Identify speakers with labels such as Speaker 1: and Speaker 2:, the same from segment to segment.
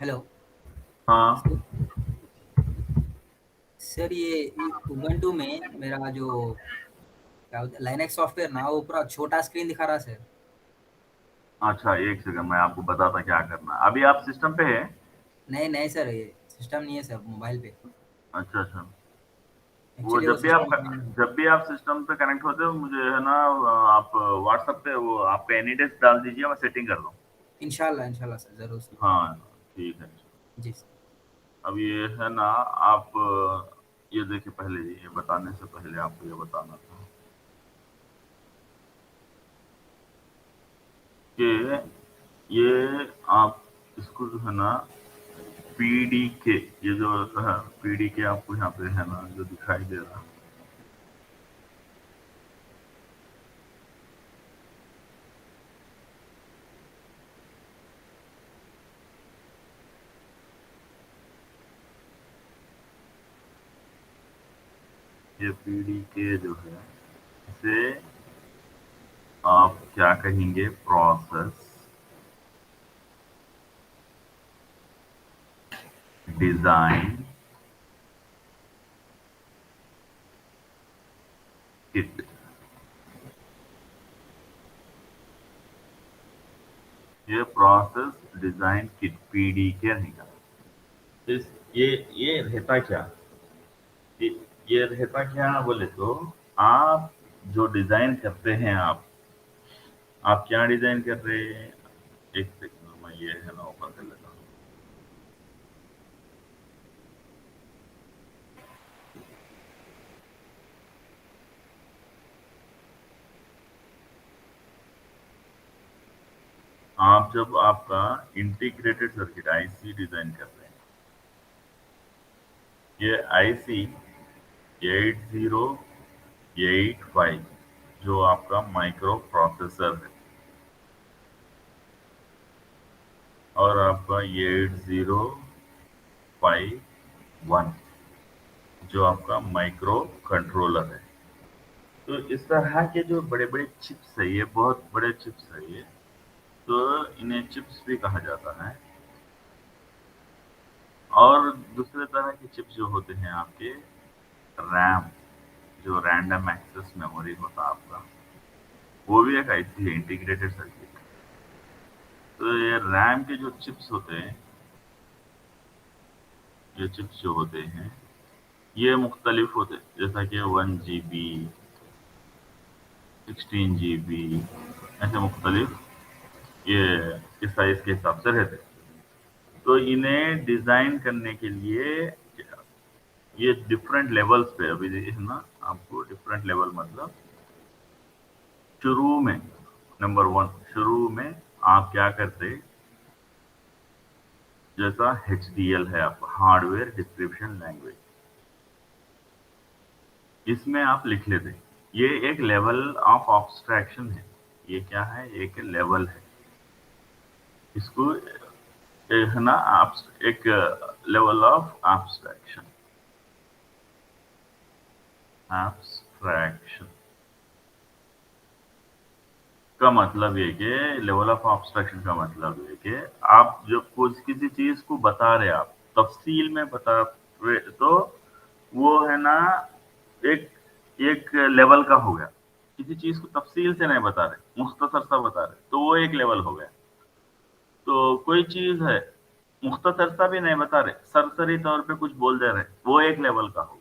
Speaker 1: Hello
Speaker 2: हाँ।
Speaker 1: Sir. Sir ये Ubuntu में मेरा जो क्या लाइनेक्स सॉफ्टवेयर ना वो पूरा छोटा स्क्रीन दिखा रहा है सर।
Speaker 2: अच्छा, एक सेकंड, मैं आपको बताता क्या करना है। अभी आप सिस्टम पे है?
Speaker 1: नहीं नहीं सर, ये सिस्टम नहीं है सर, मोबाइल पे।
Speaker 2: अच्छा अच्छा। वो
Speaker 1: एक्चुअली वो सिस्टम में।
Speaker 2: जब भी आप सिस्टम पे कनेक्ट होते हो, मुझे है ना, आप व्हाट्सएप पे वो आपका एनी डेस्क डाल दीजिए, मैं सेटिंग कर दूँ।
Speaker 1: इंशाल्लाह इंशाल्लाह सर, जरूर सर।
Speaker 2: हाँ, ठीक है।
Speaker 1: जी सर।
Speaker 2: अब ये है ना, आप ये देखिए, पहले ये बताने से पहले आपको ये बताना था कि ये आप इसको जो है ना, पीडीके, ये जो है पीडीके, आपको यहाँ पे है ना जो दिखाई दे रहा है, ये पीडीके जो है, इसे आप क्या कहेंगे? Process design kit. ये प्रोसेस डिजाइन किट पीडीके रहेगा। इस ये रहता क्या? ये, ये रहता क्या बोले तो, आप जो डिजाइन करते हैं, आप क्या डिजाइन कर रहे हैं? एक सेकंड, मैं ये है ना ओपन कर लेता हूँ। आप जब आपका इंटीग्रेटेड सर्किट आईसी डिजाइन कर रहे हैं, ये आईसी 8085 जो आपका माइक्रो प्रोसेसर है, और आपका ये 8051 जो आपका माइक्रो कंट्रोलर है। तो इस तरह के जो बड़े बड़े चिप्स है, ये बहुत बड़े चिप्स है ये। तो इन्हें चिप्स भी कहा जाता है। और दूसरे तरह के चिप्स जो होते हैं आपके, रैम, जो रैंडम एक्सेस मेमोरी होता है आपका, वो भी एक आईसी है, इंटीग्रेटेड सर्किट। तो ये रैम के जो चिप्स होते हैं, ये चिप्स जो होते हैं, ये मुख्तलिफ होते हैं, जैसा कि 1 GB, 16 GB, ऐसे मुख्तलिफ ये इस साइज के हिसाब से रहते हैं। तो इन्हें डिजाइन करने के लिए ये डिफरेंट लेवल्स पे, अभी देखिए ना, आपको डिफरेंट लेवल मतलब, शुरू में, नंबर वन, शुरू में आप क्या करते, जैसा HDL है आपका, हार्डवेयर डिस्क्रिप्शन लैंग्वेज, इसमें आप लिख लेते, ये एक लेवल ऑफ ऑब्स्ट्रैक्शन है। ये क्या है? एक लेवल है। इसको है ना, आप एक लेवल ऑफ एब्स्ट्रैक्शन, एब्स्ट्रैक्शन का मतलब ये कि लेवल ऑफ एब्स्ट्रैक्शन का मतलब ये कि आप जब कुछ किसी चीज को बता रहे, आप तफसील में बता रहे, तो वो है ना, एक एक लेवल का हो गया। किसी चीज को तफसील से नहीं बता रहे, मुख्तसर सा बता रहे, तो वो एक लेवल हो गया। तो कोई चीज है, मुख्तसर सा भी नहीं बता रहे, सरसरी तौर पे कुछ बोल दे रहे, वो एक लेवल का हो गया।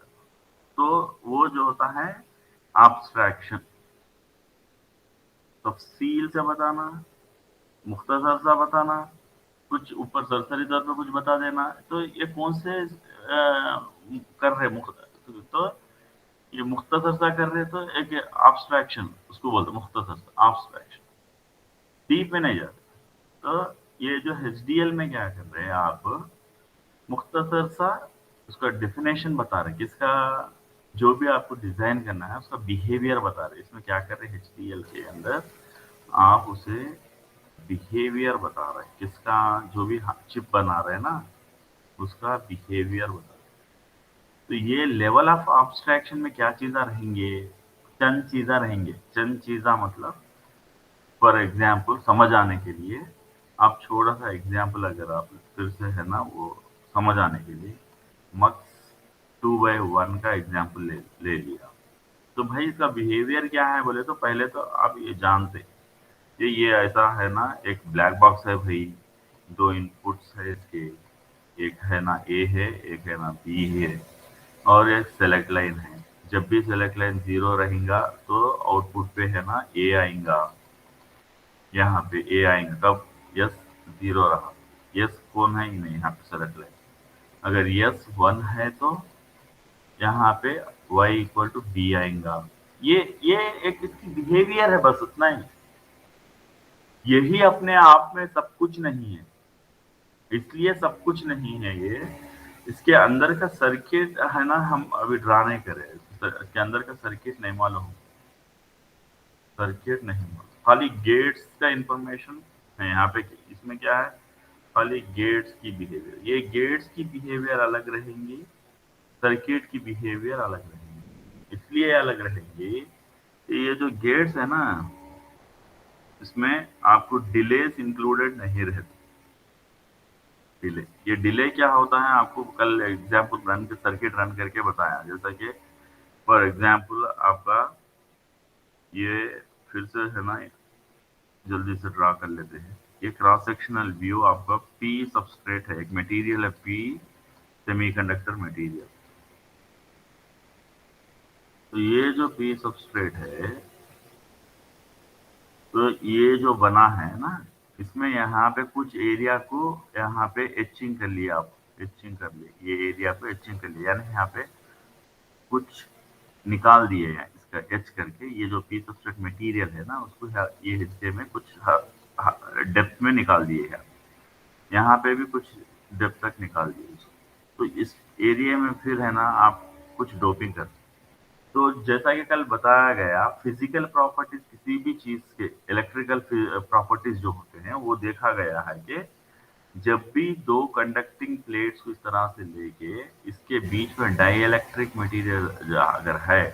Speaker 2: तो वो जो होता है एब्स्ट्रैक्शन, तफसील से बताना, मुख्तसर सा बताना, कुछ ऊपर सरसरी तौर पे कुछ बता देना। तो ये कौन से कर रहे तो ये मुख्तसर सा कर रहे, तो एक एब्स्ट्रैक्शन उसको बोलते, मुख्तसर सा एब्स्ट्रैक्शन, डीप में नहीं जाते। तो ये जो HDL में क्या कर रहे हैं आप, मुख्तसर सा उसका डेफिनेशन बता रहे, किसका, जो भी आपको डिजाइन करना है उसका बिहेवियर बता रहे। इसमें क्या कर रहे हैं HDL के अंदर, आप उसे बिहेवियर बता रहे हैं, किसका, जो भी चिप बना रहे हैं ना, उसका बिहेवियर बता रहे हैं। तो ये लेवल ऑफ एब्स्ट्रैक्शन में क्या चीज़ें रहेंगे? चंद चीज़ें रहेंगे। चंद चीज़ें मतलब, फॉर एग्जाम्पल समझ आने के लिए, आप छोटा सा एग्जाम्पल अगर आप फिर से है ना वो समझ आने के लिए मक्स 2/1 का एग्जाम्पल ले लिया। तो भाई इसका बिहेवियर क्या है बोले तो पहले तो आप ये जानते ये ऐसा है ना एक ब्लैक बॉक्स है भाई, दो इनपुट्स है इसके, एक है ना ए है, एक है ना बी है, और एक सेलेक्ट लाइन है। जब भी सेलेक्ट लाइन 0 रहेगा तो आउटपुट पे है ना ए आएगा, यहाँ पे ए आएगा। कब यस 0 रहा, यस कौन है नहीं यहाँ पे सेलेक्ट लाइन, अगर यस 1 है तो यहाँ पे y इक्वल टू बी आएगा। ये एक इसकी बिहेवियर है, बस उतना ही। यही अपने आप में सब कुछ नहीं है, इसलिए सब कुछ नहीं है ये। इसके अंदर का सर्किट है ना हम अभी ड्रा नहीं कर रहे, इसके अंदर का सर्किट नहीं मालूम, सर्किट नहीं मालूम, खाली गेट्स का इंफॉर्मेशन है यहाँ पे। इसमें क्या है, खाली गेट्स की बिहेवियर। ये गेट्स की बिहेवियर अलग रहेंगी, सर्किट की बिहेवियर अलग रहेंगी। इसलिए अलग रहेंगी कि ये जो गेट्स है ना इसमें आपको डिलेस इंक्लूडेड नहीं रहते। डिले, ये डिले क्या होता है आपको कल एग्जाम्पल रन के सर्किट रन करके बताया। जैसा कि फॉर एग्जाम्पल आपका ये फिर से है ना जल्दी से ड्रा कर लेते हैं। ये क्रॉस सेक्शनल व्यू आपका पी सबस्ट्रेट है, एक मटेरियल है पी, सेमीकंडक्टर मटेरियल। तो ये जो पी सबस्ट्रेट है, तो ये जो बना है ना इसमें यहाँ पे कुछ एरिया को यहाँ पे एचिंग कर लिया, आप एचिंग कर लिए, ये एरिया को एचिंग कर लिया, यानी यहाँ पे कुछ निकाल दिए हैं इसका एच करके। ये जो पी सबस्ट्रेट मटेरियल है ना उसको ये हिस्से में कुछ डेप्थ में निकाल दिए हैं, यहाँ पे भी कुछ डेप्थ तक निकाल दिए उसको। तो इस एरिया में फिर है ना आप कुछ डोपिंग कर। तो जैसा कि कल बताया गया फिजिकल प्रॉपर्टीज किसी भी चीज के, इलेक्ट्रिकल प्रॉपर्टीज जो होते हैं वो देखा गया है कि जब भी दो कंडक्टिंग प्लेट्स को इस तरह से लेके इसके बीच में डाइइलेक्ट्रिक मटेरियल अगर है,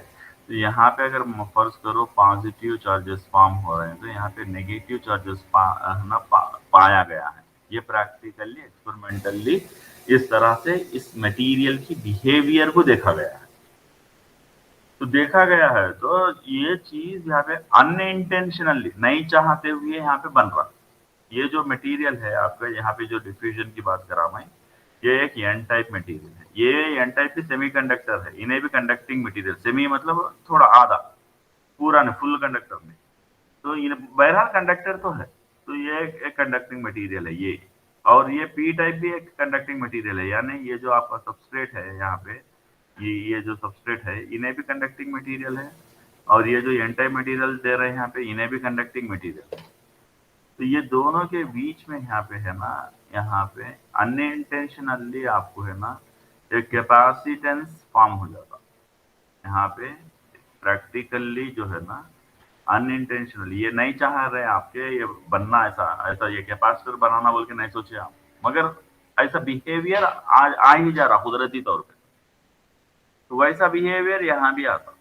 Speaker 2: तो यहाँ पे अगर फर्ज करो पॉजिटिव चार्जेस फॉर्म हो रहे हैं तो यहाँ पे नेगेटिव चार्जेस पाया गया है। ये प्रैक्टिकली एक्सपेरिमेंटली इस तरह से इस मटेरियल की बिहेवियर को देखा गया है। तो देखा गया है तो ये चीज यहाँ पे अनइंटेंशनली नहीं चाहते हुए यहाँ पे बन रहा। ये जो मटेरियल है आपका यहाँ पे जो डिफ्यूजन की बात करा मैं, ये एक एन टाइप मटेरियल है। ये एन टाइप की सेमीकंडक्टर है, इन्हें भी कंडक्टिंग मटेरियल, सेमी मतलब थोड़ा आधा, पूरा नहीं फुल कंडक्टर नहीं। तो ये बहरहाल कंडक्टर तो है, तो ये एक कंडक्टिंग मटेरियल है ये। और ये पी टाइप भी एक कंडक्टिंग मटेरियल है, यानी ये जो आपका सबस्ट्रेट है यहाँ पे, ये जो सबस्ट्रेट है इन्हें भी कंडक्टिंग मटेरियल है, और ये जो एन टाइप मटेरियल दे रहे हैं यहाँ पे इन्हें भी कंडक्टिंग मटेरियल है। तो ये दोनों के बीच में यहाँ पे है ना, यहाँ पे अनइंटेंशनली आपको है ना एक कैपेसिटेंस फॉर्म हो जाता यहाँ पे। प्रैक्टिकली जो है ना अनइंटेंशनली, ये नहीं चाह रहे आपके ये बनना, ऐसा ऐसा ये कैपेसिटर बनाना बोल के नहीं सोचे आप, मगर ऐसा बिहेवियर आ ही जा रहा कुदरती तौर पे। तो वैसा बिहेवियर यहाँ भी आता,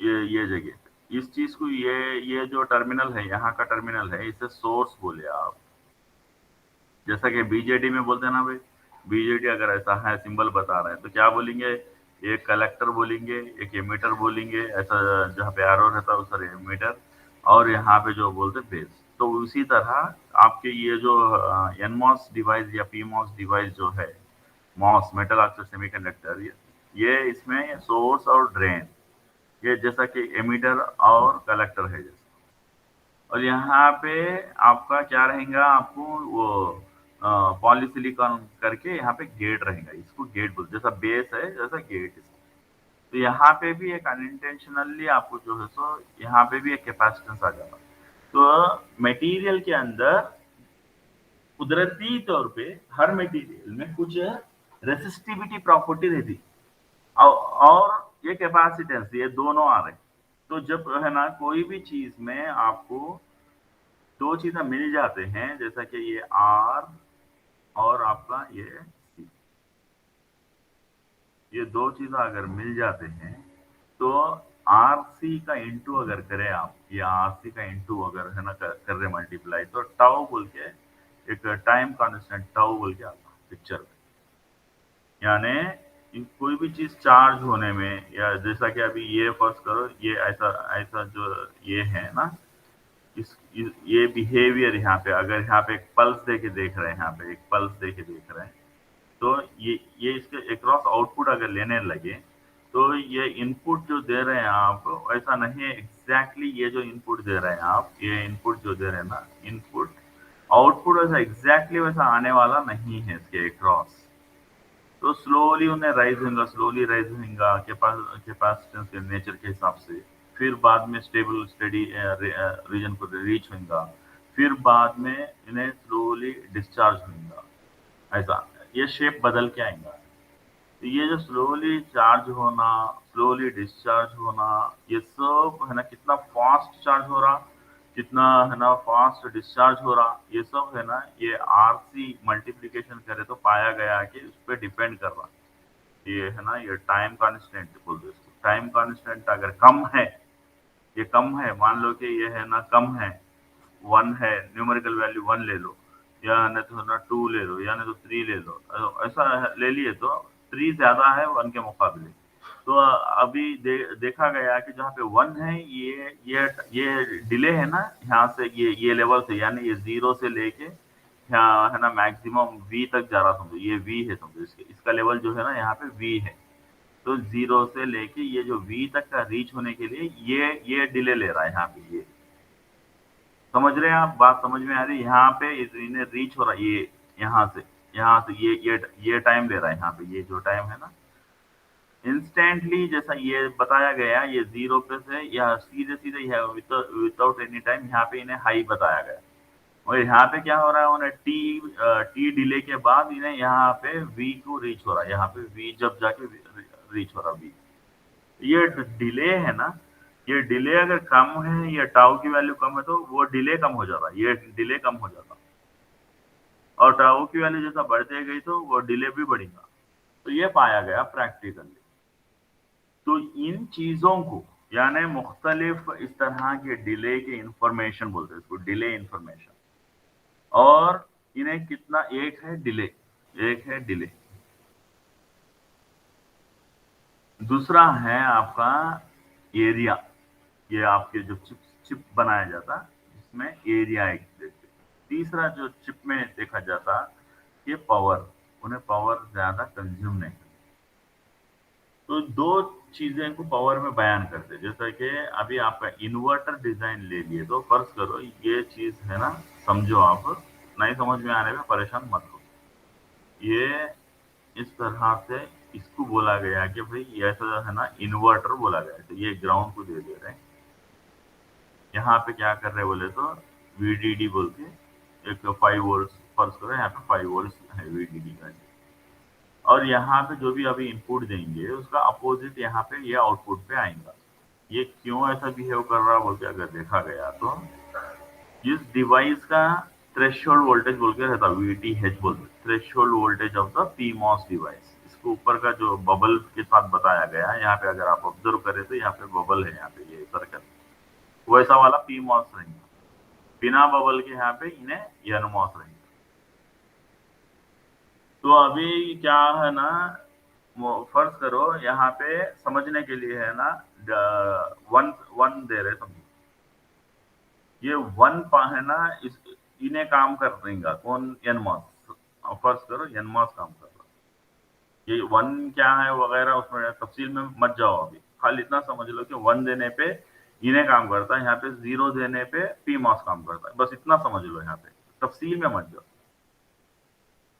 Speaker 2: ये जगह इस चीज को, ये जो टर्मिनल है यहाँ का टर्मिनल है, इसे सोर्स बोले आप। जैसा कि बीजेडी में बोलते हैं ना भाई, बीजेडी अगर ऐसा है सिंबल बता रहे हैं तो क्या बोलेंगे, एक कलेक्टर बोलेंगे, एक एमीटर बोलेंगे, ऐसा जहाँ पे एरो रहता है उस तरह एमीटर, और यहाँ पे जो बोलते बेस। तो उसी तरह आपके ये जो एनमॉस डिवाइस या पीमॉस डिवाइस जो है, मॉस मेटल ऑक्साइड सेमीकंडक्टर, ये इसमें सोर्स और ड्रेन, ये जैसा कि एमीटर और कलेक्टर है जैसा। और यहाँ पे आपका क्या रहेगा, आपको वो पॉलीसिलिकॉन करके यहाँ पे गेट रहेगा, इसको गेट बोलते, जैसा बेस है जैसा गेट। तो यहाँ पे भी एक अनइंटेंशनली आपको जो है सो यहाँ पे भी एक कैपेसिटेंस आ जाता। तो मटेरियल के अंदर कुदरती तौर पे हर मटेरियल में कुछ रेसिस्टिविटी प्रॉपर्टी रहती, और ये कैपेसिटेंस, ये दोनों आ रहे। तो जब है ना कोई भी चीज में आपको दो चीजें मिल जाते हैं, जैसा कि ये आर और आपका ये सी, ये दो चीजें अगर मिल जाते हैं तो आरसी का इंटू अगर करें आप, या आरसी का इंटू अगर है ना कर रहे मल्टीप्लाई, तो टाउ बोल के एक टाइम कांस्टेंट टाउ बोल के आता पिक्चर में। यानी कोई भी चीज चार्ज होने में, या जैसा कि अभी ये फर्ज करो, ये ऐसा ऐसा जो ये है ना, ये बिहेवियर यहाँ पे, अगर यहाँ पे एक पल्स दे के देख रहे हैं, यहाँ पे एक पल्स दे के देख रहे हैं, तो ये इसके अक्रॉस आउटपुट अगर लेने लगे, तो ये इनपुट जो दे रहे हैं आप, ऐसा नहीं है एग्जैक्टली ये जो इनपुट दे रहे हैं आप, ये इनपुट जो दे रहे हैं ना, इनपुट आउटपुट वैसा एग्जैक्टली वैसा आने वाला नहीं है इसके अक्रॉस। तो स्लोली उन्हें राइज होगा, स्लोली राइज होगा कैपेसिटेंस के नेचर के हिसाब से, फिर बाद में स्टेबल स्टेडी रीजन को रीच होगा, फिर बाद में इन्हें स्लोली डिस्चार्ज होगा, ऐसा ये शेप बदल के आएगा। तो ये जो स्लोली चार्ज होना, स्लोली डिस्चार्ज होना, ये सब है ना, कितना फास्ट चार्ज हो रहा, कितना है ना फास्ट डिस्चार्ज हो रहा, ये सब है ना, ये आरसी मल्टीप्लिकेशन करे तो पाया गया कि उस पर डिपेंड कर रहा। ये है ना, ये टाइम कांस्टेंट बोलते हैं इसको। टाइम कांस्टेंट अगर कम है, ये कम है, मान लो कि ये है ना कम है, 1 है, न्यूमेरिकल वैल्यू 1 ले लो, या नहीं तो ना 2 ले लो, या नहीं तो 3 ले लो, ऐसा ले लिए तो 3 ज्यादा है 1 के मुकाबले। तो अभी देखा गया कि जहाँ पे 1 है, ये डिले है ना, यहाँ से ये लेवल से, यानी ये 0 से लेके यहाँ है ना मैक्सिमम v तक जा रहा, समझो ये v है, समझो इसका लेवल जो है ना यहाँ पे v है। तो 0 से लेके ये जो v तक का रीच होने के लिए ये डिले ले रहा है यहाँ पे। ये समझ रहे हैं आप, बात समझ में आ रही है? यहाँ पे इन्हें रीच हो रहा है, ये यहाँ से ये टाइम ले रहा है यहाँ पे, ये जो टाइम है ना इंस्टेंटली, जैसा ये बताया गया, ये 0 पे से या सीधे सीधे विदाउट एनी टाइम यहाँ पे इन्हें हाई बताया गया। और यहाँ पे क्या हो रहा है, उन्हें टी डिले के बाद इन्हें यहाँ पे वी को रीच हो रहा है, यहाँ पे वी जब जाके रीच हो रहा वी। ये डिले है ना, ये डिले अगर कम है या टाउ की वैल्यू कम है, तो वो डिले कम हो जाता है, ये डिले कम हो जाता, और टाउ की वैल्यू जैसा बढ़ते गई तो वो डिले भी बढ़ेगा। तो ये पाया गया प्रैक्टिकली। तो इन चीजों को, यानी मुख्तलिफ इस तरह के डिले के इंफॉर्मेशन बोलते हैं इसको, डिले इंफॉर्मेशन। और इन्हें कितना, एक है डिले, दूसरा है आपका एरिया। ये आपके जो चिप बनाया जाता जिसमें एरिया एक देखते। तीसरा जो चिप में देखा जाता ये पावर, उन्हें पावर ज्यादा कंज्यूम नहीं। तो दो चीजें को पावर में बयान करते, जैसा कि अभी आपका इन्वर्टर डिजाइन ले लिए, तो फर्ज करो ये चीज है ना, समझो आप, नहीं समझ में आने में परेशान मत हो। ये इस तरह से इसको बोला गया कि भाई ये ऐसा है ना, इन्वर्टर बोला गया, तो ये ग्राउंड को दे रहे हैं। यहाँ पे क्या कर रहे बोले तो वीडीडी बोल के एक 5 वोल्ट फर्ज करो, यहाँ पे 5 वोल्ट है वीडीडी का। और यहाँ पे जो भी अभी इनपुट देंगे उसका अपोजिट यहाँ पे ये आउटपुट पे आएगा। ये क्यों ऐसा बिहेव कर रहा बोल के अगर देखा गया तो इस डिवाइस का थ्रेशोल्ड वोल्टेज बोल के रहता, VTH बोलते, threshold voltage of the PMOS device. इसको ऊपर का जो बबल के साथ बताया गया है, यहाँ पे अगर आप ऑब्जर्व करें तो यहाँ पे बबल है, यहाँ पे ये सर्कल वैसा वाला PMOS रहेगा। बिना बबल के यहाँ पे इन्हें NMOS रहेगा। तो अभी क्या है ना, फर्ज करो यहाँ पे समझने के लिए है ना, वन दे रहे, समझो ये 1 है ना, इन्हें काम कर देगा कौन, NMOS। फर्ज करो NMOS काम कर रहा, ये 1 क्या है वगैरह उसमें तफसील में मत जाओ, अभी खाली इतना समझ लो कि 1 देने पे इन्हें काम करता है, यहाँ पे 0 देने पे PMOS काम करता है, बस इतना समझ लो, यहाँ पे तफसील में मत जाओ।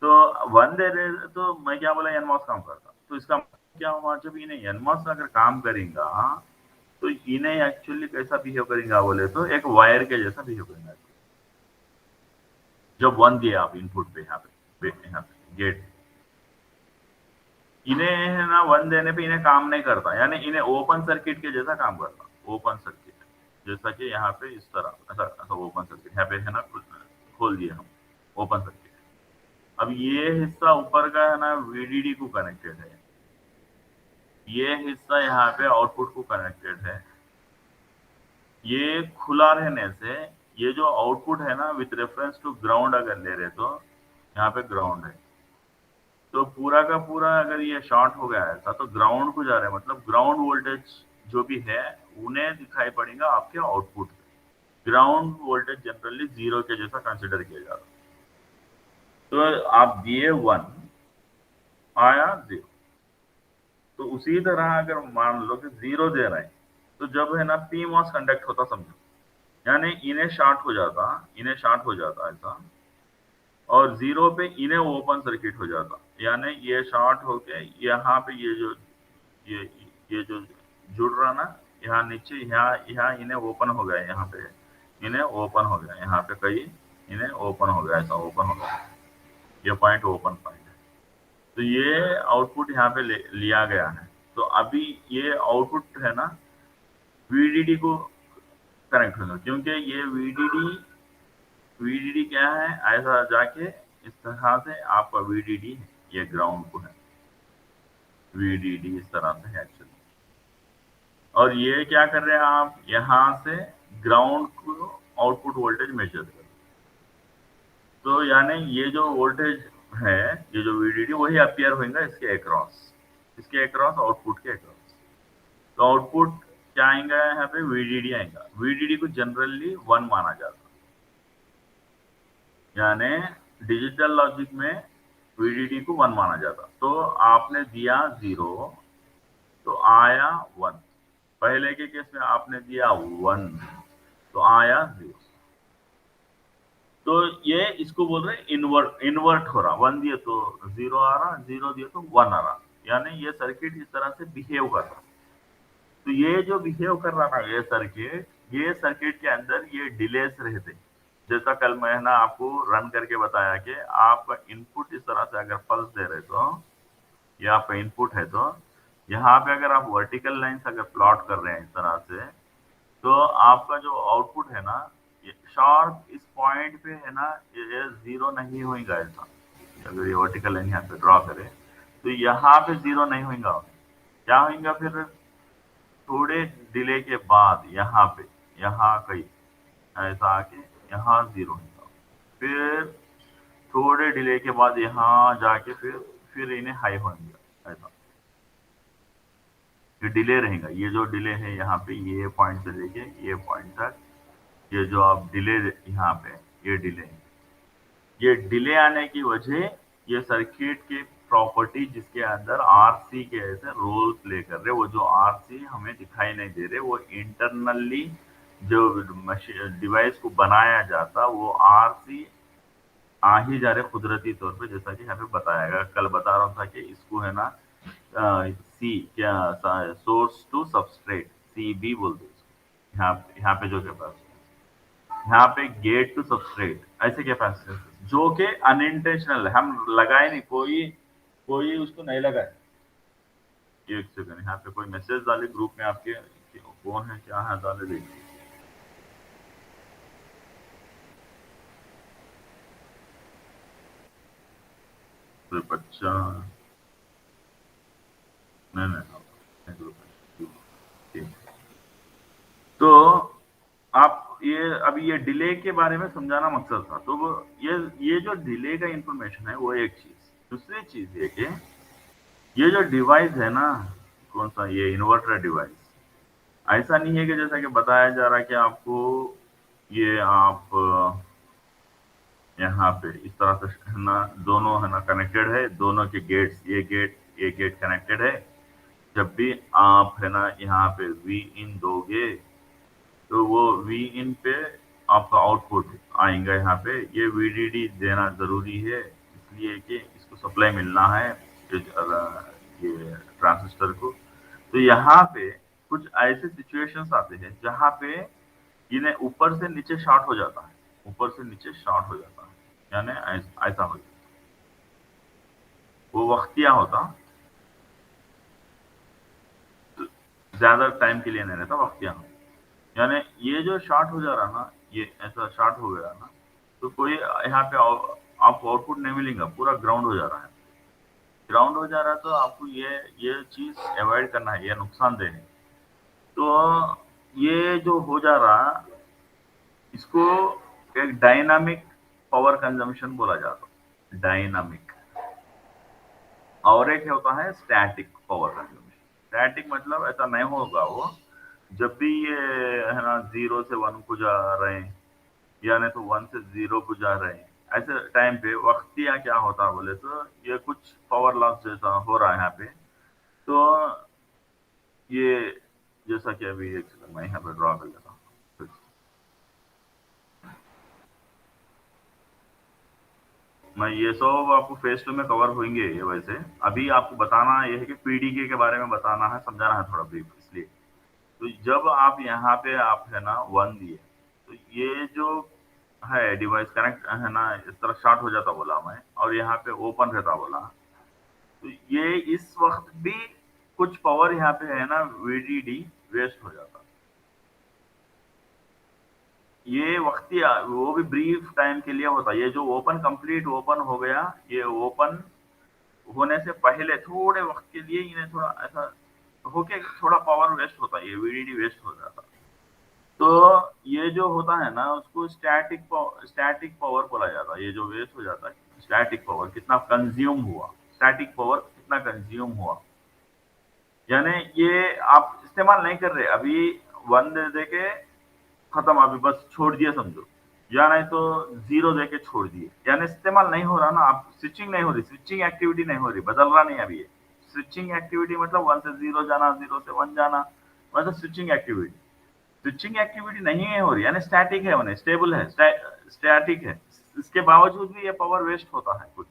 Speaker 2: तो 1 दे रहे तो मैं क्या बोला, NMOS काम करता, तो इसका क्या हुआ, जब इन्हें NMOS अगर काम करेगा तो इन्हें एक्चुअली कैसा बिहेव करेगा बोले तो एक वायर के जैसा बिहेव करेगा। जब 1 दिए आप इनपुट पे, यहाँ पे गेट, इन्हें है ना 1 देने पे इन्हें काम नहीं करता, यानी इन्हें ओपन सर्किट के जैसा काम करता, ओपन सर्किट जैसा कि यहाँ पे इस तरह ऐसा ओपन सर्किट, यहाँ पे है ना खोल दिए हम ओपन सर्किट। अब ये हिस्सा ऊपर का है ना VDD को कनेक्टेड है, ये हिस्सा यहाँ पे आउटपुट को कनेक्टेड है। ये खुला रहने से ये जो आउटपुट है ना विथ रेफरेंस टू ग्राउंड अगर ले रहे तो यहाँ पे ग्राउंड है, तो पूरा का पूरा अगर ये शॉर्ट हो गया ऐसा तो ग्राउंड को जा रहा है, मतलब ग्राउंड वोल्टेज जो भी है उन्हें दिखाई पड़ेगा आपके आउटपुट पे। ग्राउंड वोल्टेज जनरली जीरो के जैसा कंसिडर किया जाता है। तो आप दिए 1 आया 0, तो उसी तरह अगर मान लो कि 0 दे रहे हैं तो जब है ना पीमॉस कंडक्ट होता समझो, यानी इन्हें शॉर्ट हो जाता ऐसा, और 0 पे इन्हें ओपन सर्किट हो जाता, यानी ये शॉर्ट होके यहाँ पे ये ये जो जुड़ रहा ना यहाँ नीचे, यहाँ यहाँ इन्हें ओपन हो गया, यहाँ पे इन्हें ओपन हो गया, यहाँ पे कहीं इन्हें ओपन हो गया, ऐसा ओपन हो गया, ये पॉइंट ओपन पॉइंट है। तो ये आउटपुट यहाँ पे लिया गया है। तो अभी ये आउटपुट है ना वीडीडी को कनेक्ट होगा, क्योंकि ये वीडीडी क्या है, ऐसा जाके इस तरह से आपका वीडीडी ये ग्राउंड को है, वीडीडी इस तरह से है एक्चुअली। और ये क्या कर रहे हैं आप, यहाँ से ग्राउंड को आउटपुट वोल्टेज मेजर कर, तो यानी ये जो वोल्टेज है, ये जो वीडीडी वही अपीयर होगा इसके अक्रॉस आउटपुट के अक्रॉस। तो आउटपुट क्या आएगा, यहाँ पे वीडीडी आएगा। वीडीडी को जनरली 1 माना जाता है, यानी डिजिटल लॉजिक में वीडीडी को 1 माना जाता। तो आपने दिया 0 तो आया 1, पहले के केस में आपने दिया 1 तो आया 0। तो ये इसको बोल रहे हैं इन्वर्ट हो रहा, 1 दिए तो 0 आ रहा, 0 दिए तो 1 आ रहा, यानी ये सर्किट इस तरह से बिहेव कर रहा। तो ये जो बिहेव कर रहा ना ये सर्किट के अंदर ये डिलेस रहते, जैसा कल मैं ना आपको रन करके बताया कि आपका इनपुट इस तरह से अगर पल्स दे रहे तो ये आपका इनपुट है, तो यहाँ पे अगर आप वर्टिकल लाइन अगर प्लॉट कर रहे हैं इस तरह से, तो आपका जो आउटपुट है ना ये शार्प इस पॉइंट पे है ना, ये 0 नहीं होगा ऐसा। अगर ये वर्टिकल लाइन यहाँ पे ड्रॉ करें तो यहाँ पे 0 नहीं होगा, क्या होगा फिर थोड़े डिले के बाद यहाँ कहीं ऐसा आके यहाँ 0 होगा, फिर थोड़े डिले के बाद यहाँ जाके फिर इन्हें हाई होंगे ऐसा, ये डिले रहेगा। ये जो डिले है यहाँ पे ये पॉइंट से लेके ये पॉइंट तक, ये जो आप डिले यहाँ पे ये डिले आने की वजह ये सर्किट की प्रॉपर्टी जिसके अंदर आरसी के ऐसे रोल प्ले कर रहे, वो जो आरसी हमें दिखाई नहीं दे रहे, वो इंटरनली जो डिवाइस को बनाया जाता वो आरसी आ ही जा रहे कुदरती तौर पे, जैसा कि यहाँ पे बताया गया। कल बता रहा था कि इसको है ना सी क्या सोर्स टू सबस्ट्रेट सीबी बोलते हैं यहाँ पे जो कैपेसिटी, यहाँ पे गेट टू सबस्ट्रेट ऐसे कैपेसिटेंस जो कि अनइंटेंशनल है, हम लगाए नहीं, कोई उसको नहीं लगाए। एक सेकंड, यहाँ पे कोई मैसेज डाले ग्रुप में आपके, कौन है क्या है डाले देखिए। बच्चा नहीं ग्रुप में, तो आप ये अभी ये डिले के बारे में समझाना मकसद था। तो वो ये जो डिले का इंफॉर्मेशन है वो एक चीज, दूसरी चीज ये कि ये जो डिवाइस है ना, कौन सा ये इन्वर्टर डिवाइस, ऐसा नहीं है कि जैसा कि बताया जा रहा है कि आपको ये आप यहाँ पे इस तरह से है ना दोनों है ना कनेक्टेड है, दोनों के गेट्स ये गेट कनेक्टेड है। जब भी आप है ना यहाँ पे वी इन दोगे तो वो वी इन पे आपका आउटपुट आएगा। यहाँ पे ये वीडीडी देना जरूरी है, इसलिए कि इसको सप्लाई मिलना है ये ट्रांजिस्टर को। तो यहाँ पे कुछ ऐसे सिचुएशंस आते हैं जहाँ पे इन्हें ऊपर से नीचे शॉर्ट हो जाता है, यानी ऐसा हो जाता, वो वक्तिया होता, तो ज्यादा टाइम के लिए नहीं रहता, वक्तिया होता। यानी ये जो शॉर्ट हो जा रहा ना, ये ऐसा शॉर्ट हो गया ना, तो कोई यहाँ पे आपको आउटपुट नहीं मिलेगा, पूरा ग्राउंड हो जा रहा है। ग्राउंड हो जा रहा है तो आपको ये चीज अवॉइड करना है, ये नुकसानदेह है। तो ये जो हो जा रहा, इसको एक डायनामिक पावर कंजम्पशन बोला जाता है, डायनामिक। और एक होता है स्टैटिक पावर कंजम्पशन। स्टैटिक मतलब ऐसा नहीं होगा वो, जब भी ये है ना 0 से 1 को जा रहे हैं, या नहीं तो 1 से 0 को जा रहे हैं, ऐसे टाइम पे वक्तिया क्या होता है बोले तो ये कुछ पावर लॉस जैसा हो रहा है यहाँ पे। तो ये जैसा कि अभी एक सेकंड मैं यहाँ पे ड्रॉ कर लेता हूँ। मैं ये सब आपको फेस टू में कवर होंगे ये, वैसे अभी आपको बताना ये है कि पीडीके के बारे में बताना है, समझाना है थोड़ा ब्रीफ इसलिए। तो जब आप यहाँ पे आप है ना 1 दिए, तो ये जो है डिवाइस कनेक्ट है ना इस तरह स्टार्ट हो जाता बोला मैं, और यहाँ पे ओपन रहता बोला। तो ये इस वक्त भी कुछ पावर यहाँ पे है ना वीडीडी वेस्ट हो जाता। ये वक्तिया वो भी ब्रीफ टाइम के लिए होता। ये जो ओपन कंप्लीट ओपन हो गया, ये ओपन होने से पहले थोड़े वक्त के लिए इन्हें थोड़ा ऐसा होके थोड़ा पावर वेस्ट होता है, ये वीडीडी वेस्ट हो जाता। तो ये जो होता है ना उसको स्टैटिक पावर बोला जाता है। ये जो वेस्ट हो जाता है, स्टैटिक पावर कितना कंज्यूम हुआ, स्टैटिक पावर कितना कंज्यूम हुआ, यानी ये आप इस्तेमाल नहीं कर रहे अभी, 1 दे दे के खत्म, अभी बस छोड़ दिए समझो, या नहीं तो 0 दे के छोड़ दिए, यानी इस्तेमाल नहीं हो रहा ना, आप स्विचिंग नहीं हो रही, स्विचिंग एक्टिविटी नहीं हो रही, बदल रहा नहीं अभी ये। स्विचिंग एक्टिविटी मतलब 1 से 0 जाना, 0 से 1 जाना, मतलब स्विचिंग एक्टिविटी। स्विचिंग एक्टिविटी नहीं है हो रही, यानी स्टैटिक है, उन्हें स्टेबल है, स्टैटिक है। इसके बावजूद भी ये पावर वेस्ट होता है कुछ।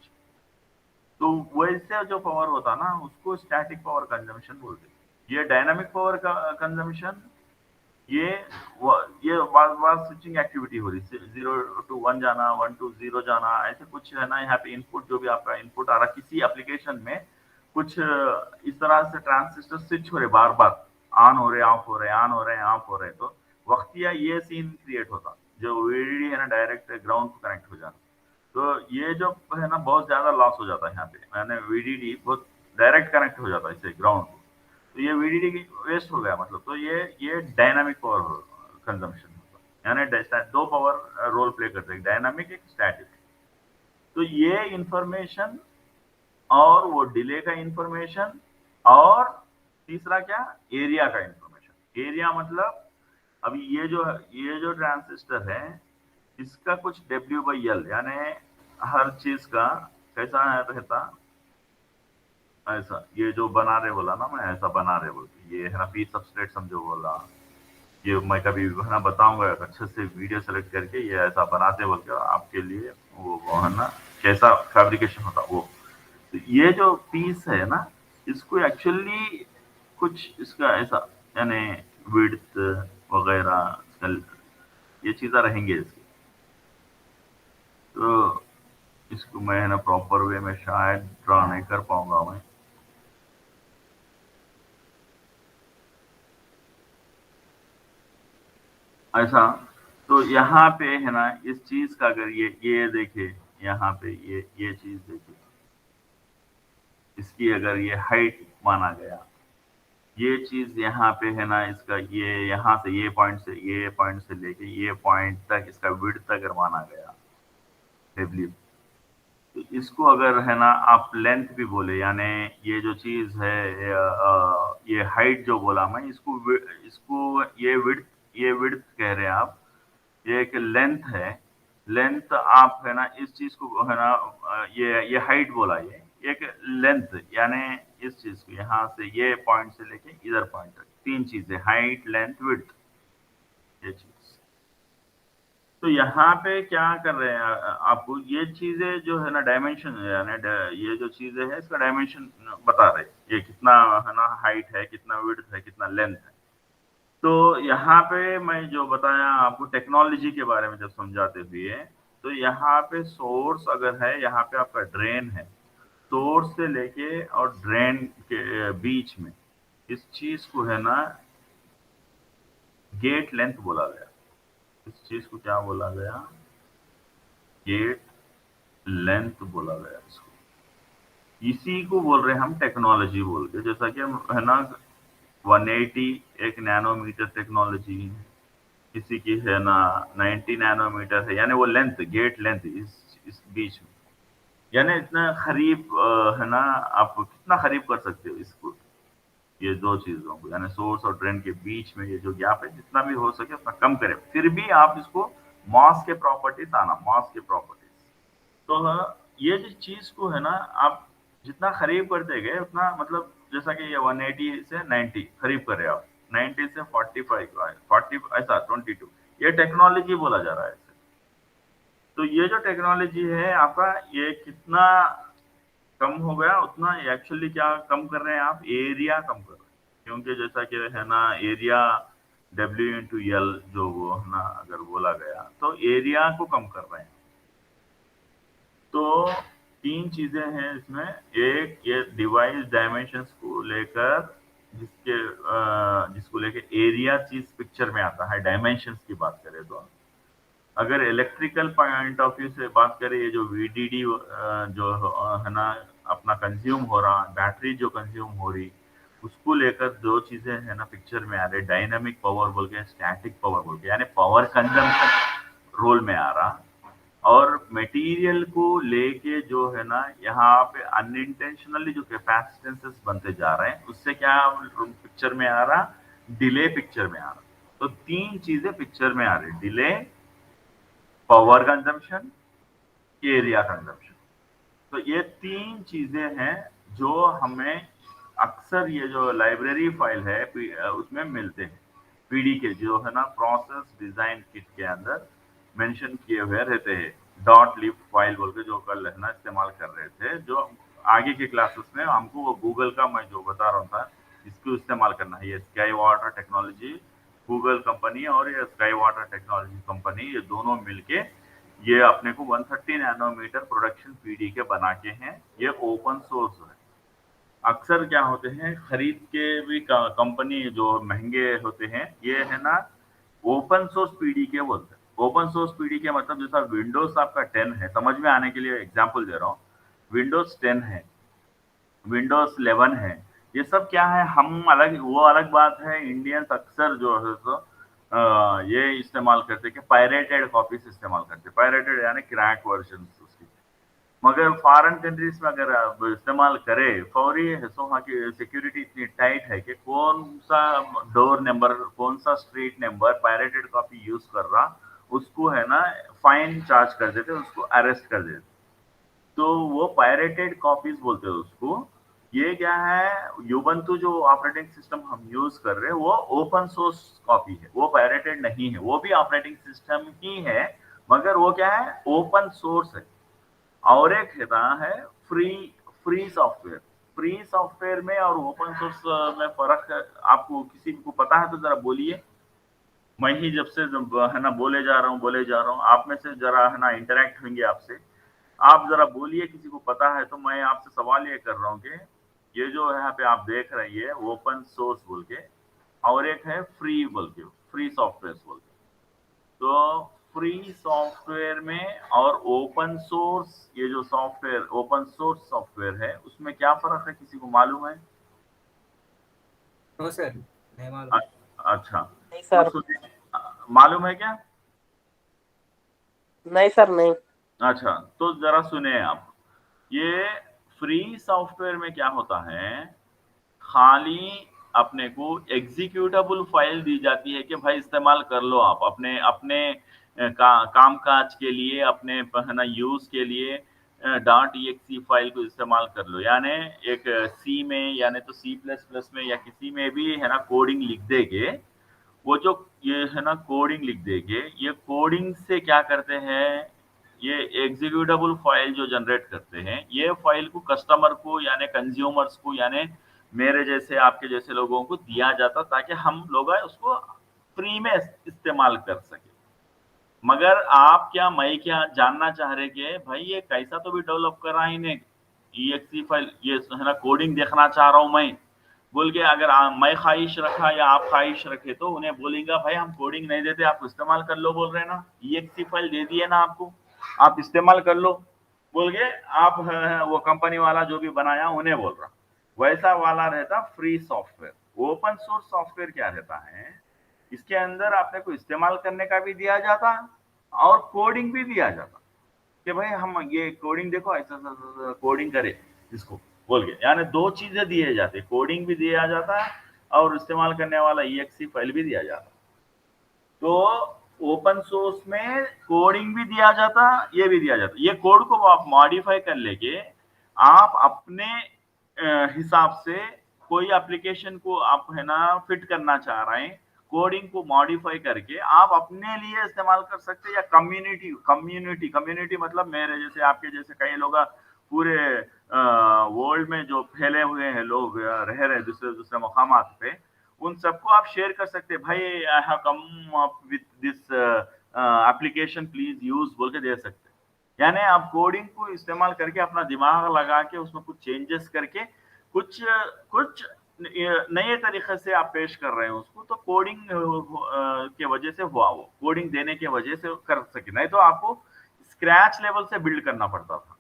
Speaker 2: तो वैसे जो पावर होता है ना उसको स्टैटिक पावर कंजम्पशन बोलते हैं। ये डायनामिक पावर का कंजम्पशन, ये ये बार बार स्विचिंग एक्टिविटी हो रही, 0 to 1 जाना, 1 to 0 जाना, ऐसे कुछ है ना। यहाँ पे इनपुट जो भी आपका इनपुट आ रहा किसी एप्लीकेशन में, कुछ इस तरह से ट्रांजिस्टर स्विच हो रहे बार बार, ऑन हो रहे ऑफ हो रहे, ऑन हो रहे ऑफ हो रहे, तो वक्तिया ये सीन क्रिएट होता, जो वीडीडी है ना डायरेक्ट ग्राउंड को कनेक्ट हो जाना। तो ये जो है ना बहुत ज्यादा लॉस हो जाता है यहाँ पे, मैंने वीडीडी बहुत डायरेक्ट कनेक्ट हो जाता है इससे ग्राउंड को। तो ये वीडीडी की वेस्ट हो गया मतलब, तो ये डायनामिक पावर कंजम्पशन होता है, यानी दो पावर रोल प्ले करते हैं, डायनामिक एक स्टैटिक। तो ये इंफॉर्मेशन और वो डिले का इंफॉर्मेशन, और तीसरा क्या, एरिया का इंफॉर्मेशन। एरिया मतलब अभी ये जो ट्रांजिस्टर है इसका कुछ W/L, यानी हर चीज का कैसा है रहता, ऐसा ये जो बना रहे बोला ना मैं, ऐसा बना रहे बोल के, ये है ना पी सबस्ट्रेट समझो बोला। ये मैं कभी है ना बताऊंगा अच्छे से वीडियो सेलेक्ट करके, ये ऐसा बनाते बोल के आपके लिए, वो है ना कैसा फैब्रिकेशन होता वो। तो ये जो पीस है ना, इसको एक्चुअली कुछ इसका ऐसा, यानी विड्थ वगैरह ये चीज़ें रहेंगे इसकी। तो इसको मैं है ना प्रॉपर वे में शायद ड्रा नहीं कर पाऊंगा मैं। ऐसा, तो यहाँ पे है ना इस चीज का अगर ये देखिए, यहाँ पे ये चीज देखिए, इसकी अगर ये हाइट माना गया, ये चीज यहाँ पे है ना इसका, ये यहाँ से ये पॉइंट से लेके ये पॉइंट तक इसका विड्थ अगर माना गया डब्ल्यू, तो इसको अगर है ना आप लेंथ भी बोले, यानी ये जो चीज है ये हाइट जो बोला मैं, इसको ये विड्थ कह रहे हैं आप, ये एक लेंथ है। लेंथ आप है ना इस चीज को है ना ये हाइट बोला, ये एक लेंथ, यानी इस चीज को यहाँ से ये पॉइंट से लेके इधर पॉइंट तक, 3 चीजें, हाइट लेंथ विड्थ, ये चीज। तो यहाँ पे क्या कर रहे हैं आपको ये चीजें जो है ना डायमेंशन, यानी ये जो चीजें है इसका डायमेंशन बता रहे हैं, ये कितना है ना हाइट है, कितना विड्थ है, कितना लेंथ है। तो यहाँ पे मैं जो बताया आपको टेक्नोलॉजी के बारे में जब समझाते हुए, तो यहाँ पे सोर्स अगर है, यहाँ पे आपका ड्रेन है, सोर्स से लेके और ड्रेन के बीच में इस चीज को है ना गेट लेंथ बोला गया। इस चीज को क्या बोला गया, गेट लेंथ बोला गया इसको। इसी को बोल रहे हैं हम टेक्नोलॉजी बोल के। जैसा कि हम है ना 180 एक नैनोमीटर टेक्नोलॉजी है, किसी की है ना 90 नैनोमीटर है, यानी वो लेंथ, गेट लेंथ इस बीच में, यानी इतना करीब है ना, आप कितना करीब कर सकते हो इसको, ये दो चीजों को, यानी सोर्स और ड्रेन के बीच में ये जो गैप है जितना भी हो सके उतना कम करें। फिर भी आप इसको मास के प्रॉपर्टीज आना, मास के प्रॉपर्टीज। तो ये जिस चीज को है ना, आप जितना करीब करते गए उतना, मतलब जैसा कि ये 180 से 90 करीब कर रहे हो आप, 90 से 45, 40 ऐसा 22, ये टेक्नोलॉजी बोला जा रहा है इसे। तो ये जो टेक्नोलॉजी है आपका, ये कितना कम हो गया उतना एक्चुअली क्या कम कर रहे हैं आप, एरिया कम कर रहे हैं। क्योंकि जैसा कि है ना एरिया W/L जो वो है ना, अगर बोला गया तो एरिया को कम कर रहे हैं। तो तीन चीजें हैं इसमें। एक ये डिवाइस डायमेंशंस को लेकर, जिसको लेकर एरिया चीज पिक्चर में आता है, डायमेंशंस की बात करें तो। अगर इलेक्ट्रिकल पॉइंट ऑफ व्यू से बात करें, ये जो वीडीडी जो है ना अपना कंज्यूम हो रहा, बैटरी जो कंज्यूम हो रही, उसको लेकर दो चीजें है ना पिक्चर में आ रही, डायनामिक पावर बोल के, स्टैटिक पावर बोल के, यानी पावर कंजम्पशन रोल में आ रहा। और मटेरियल को लेके जो है ना यहाँ पे अनइंटेंशनली जो कैपेसिटेंसेस बनते जा रहे हैं, उससे क्या पिक्चर में आ रहा, डिले पिक्चर में आ रहा। तो तीन चीजें पिक्चर में आ रही, delay, power consumption, area consumption. तो ये तीन चीजें हैं जो हमें अक्सर ये जो लाइब्रेरी फाइल है उसमें मिलते हैं। पीडी के जो है ना प्रोसेस डिजाइन किट के अंदर मेंशन किए हुए रहते हैं। डॉट लिब फाइल बोल के जो कल है ना इस्तेमाल कर रहे थे, जो आगे के क्लासेस में हमको वो गूगल का मैं जो बता रहा था, इसको इस्तेमाल करना है। ये sky water technology Google company और ये स्काई वाटर टेक्नोलॉजी कंपनी, ये दोनों मिलके ये अपने को 130 नैनोमीटर प्रोडक्शन पीडी के बना के हैं। ये ओपन सोर्स है। अक्सर क्या होते हैं, खरीद के भी कंपनी जो महंगे होते हैं, ये है ना ओपन सोर्स पीडी के बोलते हैं। ओपन सोर्स पीडी के मतलब जैसा विंडोज आपका 10 है, समझ में आने के लिए एग्जांपल दे रहा हूँ, विंडोज 10 है, विंडोज 11 है, ये सब क्या है, हम अलग, वो अलग बात है। इंडियंस अक्सर जो है तो ये इस्तेमाल करते कि पायरेटेड कॉपीज इस्तेमाल करते, पायरेटेड यानी क्रैक वर्जन उसकी। मगर फॉरेन कंट्रीज में अगर आप इस्तेमाल करें, फौरी है, सो वहाँ की सिक्योरिटी इतनी टाइट है कि कौन सा डोर नंबर, कौन सा street number pirated copy use कर रहा, उसको है ना फाइन चार्ज कर देते, उसको अरेस्ट कर देते। तो वो पायरेटेड कॉपीज बोलते हैं उसको। ये क्या है, यूबंतु जो ऑपरेटिंग सिस्टम हम यूज कर रहे हैं वो ओपन सोर्स कॉपी है, वो पायरेटेड नहीं है, वो भी ऑपरेटिंग सिस्टम ही है, मगर वो क्या है, ओपन सोर्स है। और एक है free, free software. Free software में और ओपन सोर्स में फर्क आपको किसी को पता है तो जरा बोलिए। मैं ही जब से है ना बोले जा रहा हूँ, बोले जा रहा हूँ, आप में से जरा है ना इंटरेक्ट होंगे आपसे, आप जरा बोलिए, किसी को पता है तो। मैं आपसे सवाल ये कर रहा हूँ कि ये जो यहाँ पे आप देख रहे हैं, ये ओपन सोर्स बोल के, और एक है फ्री बोल के, फ्री सॉफ्टवेयर बोल के। तो फ्री सॉफ्टवेयर में और ओपन सोर्स, ये जो सॉफ्टवेयर ओपन सोर्स सॉफ्टवेयर है, उसमें क्या फर्क है, किसी को मालूम है?
Speaker 1: नो सर, नहीं मालूम।
Speaker 2: अच्छा,
Speaker 3: नहीं
Speaker 2: तो
Speaker 3: सर।
Speaker 2: सुनिए, मालूम है क्या?
Speaker 3: नहीं सर, नहीं।
Speaker 2: अच्छा, तो जरा सुने आप, ये फ्री सॉफ्टवेयर में क्या होता है, खाली अपने को एग्जीक्यूटेबल फाइल दी जाती है कि भाई इस्तेमाल कर लो आप अपने अपने काम काज के लिए, अपने है ना यूज के लिए। डॉट एक्सी फाइल को इस्तेमाल कर लो, यानी एक सी में, यानी तो सी प्लस प्लस में या किसी में भी है ना कोडिंग लिख देंगे। वो जो ये है ना कोडिंग लिख देंगे, ये कोडिंग से क्या करते हैं, ये एग्जीक्यूटेबल फाइल जो जनरेट करते हैं, ये फाइल को कस्टमर को यानी कंज्यूमर्स को, यानी मेरे जैसे आपके जैसे लोगों को दिया जाता, ताकि हम लोग उसको फ्री में इस्तेमाल कर सके। मगर आप क्या, मैं क्या जानना चाह रहे कि भाई ये कैसा तो भी डेवलप कर रहा है इन्हें, EXE फाइल, ये है ना कोडिंग देखना चाह रहा हूँ मैं बोल के, अगर मैं ख्वाहिश रखा या आप ख्वाहिश रखे तो उन्हें बोलेंगे भाई हम कोडिंग नहीं देते, आप इस्तेमाल कर लो, बोल रहे हैं ना, EXE फाइल दे दिए ना आपको, आप इस्तेमाल कर लो। बोल के आप वो कंपनी वाला जो भी बनाया उन्हें बोल रहा। वैसा वाला रहता free software. Open source software क्या रहता है, इसके अंदर आपने को इस्तेमाल करने का भी दिया जाता और कोडिंग भी दिया जाता कि भाई हम ये कोडिंग देखो ऐसा कोडिंग करे इसको बोल के, यानी दो चीजें दिए जाते, कोडिंग भी दिया जाता है और इस्तेमाल करने वाला EXE फाइल भी दिया जाता। तो ओपन सोर्स में कोडिंग भी दिया जाता, ये भी दिया जाता। ये कोड को आप मॉडिफाई कर लेके आप अपने हिसाब से कोई एप्लीकेशन को आप है ना फिट करना चाह रहे हैं, कोडिंग को मॉडिफाई करके आप अपने लिए इस्तेमाल कर सकते हैं, या कम्युनिटी कम्युनिटी कम्युनिटी मतलब मेरे जैसे आपके जैसे कई लोग पूरे वर्ल्ड में जो फैले हुए हैं लोग रह रहे हैं दूसरे दूसरे मकामात पे, उन सबको आप शेयर कर सकते हैं। भाई I have come up with this application please use बोल के दे सकते हैं। यानी आप कोडिंग को इस्तेमाल करके अपना दिमाग लगा के उसमें कुछ चेंजेस करके कुछ कुछ नए तरीके से आप पेश कर रहे हैं उसको, तो कोडिंग के वजह से हुआ, वो कोडिंग देने के वजह से कर सके, नहीं तो आपको स्क्रैच लेवल से बिल्ड करना पड़ता था।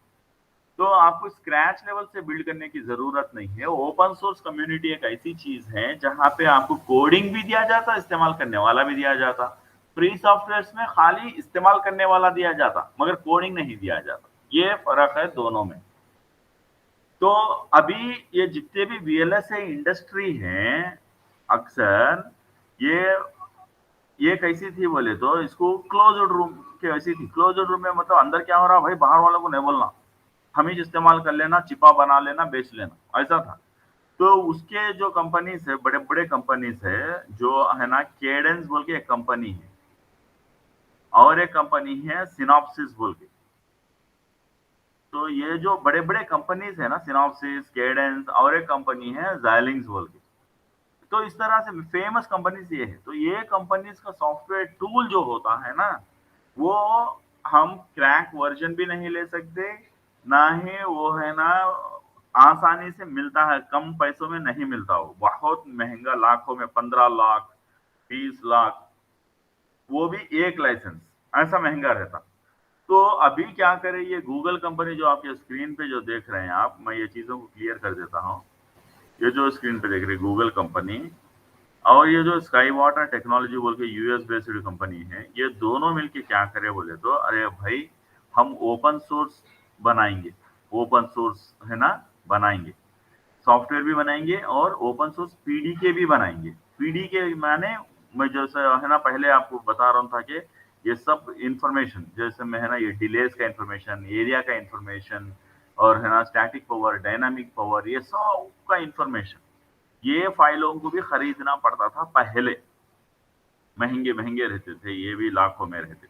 Speaker 2: तो आपको स्क्रैच लेवल से बिल्ड करने की जरूरत नहीं है। ओपन सोर्स कम्युनिटी एक ऐसी चीज है जहां पे आपको कोडिंग भी दिया जाता, इस्तेमाल करने वाला भी दिया जाता। फ्री सॉफ्टवेयर में खाली इस्तेमाल करने वाला दिया जाता मगर कोडिंग नहीं दिया जाता, ये फर्क है दोनों में। तो अभी ये जितने भी VLSI इंडस्ट्री हैं, अक्सर ये ये कैसी थी बोले तो इसको क्लोज्ड रूम की ऐसी थी। क्लोज्ड रूम में मतलब अंदर क्या हो रहा है भाई बाहर वालों को नहीं बोलना, हम ही इस्तेमाल कर लेना, चिपा बना लेना, बेच लेना, ऐसा था। तो उसके जो कंपनीज है, बड़े बड़े कंपनीज है जो है ना, केडेंस बोल के एक कंपनी है और एक कंपनी है सिनॉप्सिस बोल के। तो ये जो बड़े बड़े कंपनीज है ना, सिनॉप्सिस, केडेंस और एक कंपनी है जाइलिंग्स बोल के, तो इस तरह से फेमस कंपनीज ये है। तो ये कंपनीज का सॉफ्टवेयर टूल जो होता है ना, वो हम क्रैक वर्जन भी नहीं ले सकते, ना ही वो है ना आसानी से मिलता है, कम पैसों में नहीं मिलता, वो बहुत महंगा, लाखों में 15 लाख 20 लाख, वो भी एक लाइसेंस, ऐसा महंगा रहता। तो अभी क्या करें, ये गूगल कंपनी जो आपके स्क्रीन पे जो देख रहे हैं आप, मैं ये चीजों को क्लियर कर देता हूँ। ये जो स्क्रीन पे देख रहे हैं गूगल कंपनी और ये जो स्काई वाटर टेक्नोलॉजी बोल के यूएस बेस्ड कंपनी है, ये दोनों मिलके क्या करे बोले तो, अरे भाई हम ओपन सोर्स बनाएंगे, ओपन सोर्स है ना बनाएंगे, सॉफ्टवेयर भी बनाएंगे और ओपन सोर्स पीडीके भी बनाएंगे। पीडीके माने, मैं जैसे है ना पहले आपको बता रहा था कि ये सब इंफॉर्मेशन जैसे मैं है ना, ये डिलेस का इंफॉर्मेशन, एरिया का इंफॉर्मेशन और है ना स्टैटिक पावर, डायनामिक पावर, ये सब का इंफॉर्मेशन, ये फाइलों को भी खरीदना पड़ता था पहले, महंगे महंगे रहते थे, ये भी लाखों में रहते।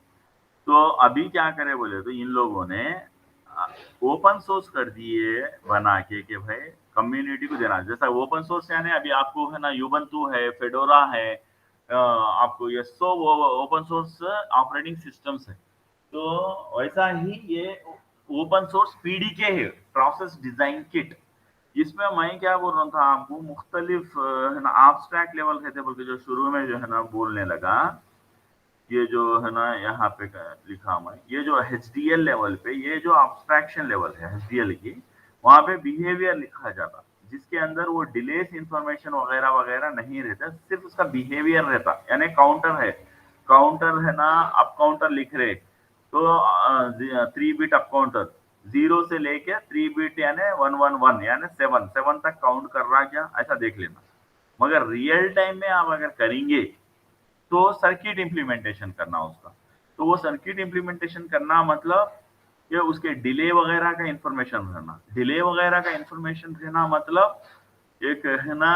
Speaker 2: तो अभी क्या करे बोले तो इन लोगों ने ओपन सोर्स कर दिए बना के कि भाई कम्युनिटी को देना। जैसा ओपन सोर्स यानी अभी आपको है ना यूबंतु है, फेडोरा है, आपको ये सब वो ओपन सोर्स ऑपरेटिंग सिस्टम्स है। तो वैसा ही ये ओपन सोर्स पीडीके है, प्रोसेस डिजाइन किट। इसमें मैं क्या बोल रहा था आपको, मुख्तलिफ है ना abstract लेवल कहते बोल के जो शुरू में जो है ना बोलने लगा, ये जो है ना यहाँ पे लिखा मैं, ये जो HDL लेवल पे, ये जो abstraction लेवल है HDL की, वहाँ पे बिहेवियर लिखा जाता, जिसके अंदर वो डिलेस इंफॉर्मेशन वगैरह वगैरह नहीं रहता, सिर्फ उसका बिहेवियर रहता। यानी काउंटर है, काउंटर है ना, अप काउंटर लिख रहे तो 3 बिट अप काउंटर, 0 से लेके 3 बिट यानी 111 यानी 7 तक काउंट कर रहा क्या, ऐसा देख लेना। मगर रियल टाइम में आप अगर करेंगे तो सर्किट इम्प्लीमेंटेशन करना उसका, तो वो सर्किट इम्प्लीमेंटेशन करना मतलब ये उसके डिले वगैरह का इंफॉर्मेशन रहना, डिले वगैरह का इंफॉर्मेशन रहना मतलब एक है ना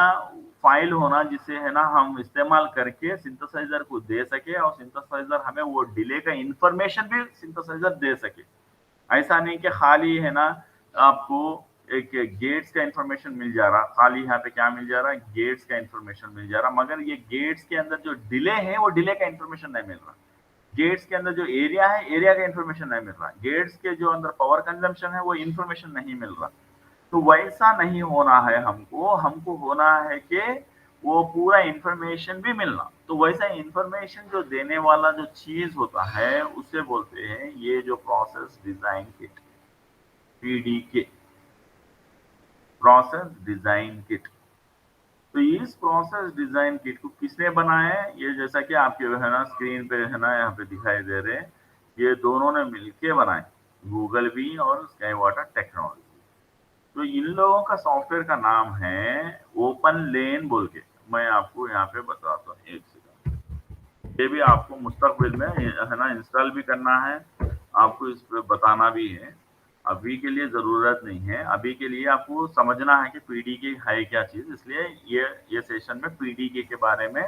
Speaker 2: फाइल होना जिसे है ना हम इस्तेमाल करके सिंथेसाइजर को दे सके और सिंथेसाइजर हमें वो डिले का इंफॉर्मेशन भी सिंथेसाइजर दे सके। ऐसा नहीं कि खाली है ना आपको एक गेट्स का इंफॉर्मेशन मिल जा रहा, खाली यहाँ पे क्या मिल जा रहा, गेट्स का इंफॉर्मेशन मिल जा रहा, मगर ये गेट्स के अंदर जो डिले है वो डिले का इंफॉर्मेशन नहीं मिल रहा। गेट्स के अंदर जो एरिया है, एरिया का इंफॉर्मेशन नहीं मिल रहा। गेट्स के जो अंदर पावर कंजम्पशन है वो इंफॉर्मेशन नहीं मिल रहा। तो वैसा नहीं होना है हमको, हमको होना है कि वो पूरा इंफॉर्मेशन भी मिलना। तो वैसा इंफॉर्मेशन जो देने वाला जो चीज होता है उसे बोलते हैं ये जो process design kit. PDK, process design kit. तो इस प्रोसेस डिजाइन किट को किसने बनाया है? ये जैसा कि आपके है ना स्क्रीन पे है ना यहाँ पे दिखाई दे रहे हैं, ये दोनों ने मिलके बनाए, गूगल भी और स्काई वाटर टेक्नोलॉजी। तो इन लोगों का सॉफ्टवेयर का नाम है ओपन लेन बोल के। मैं आपको यहाँ पे बताता हूँ, एक सेकंड। ये भी आपको मुस्तकबिल में है ना इंस्टॉल भी करना है, आपको इस पे बताना भी है। अभी के लिए जरूरत नहीं है, अभी के लिए आपको समझना है कि पीडीके है क्या चीज, इसलिए ये सेशन में पीडीके के बारे में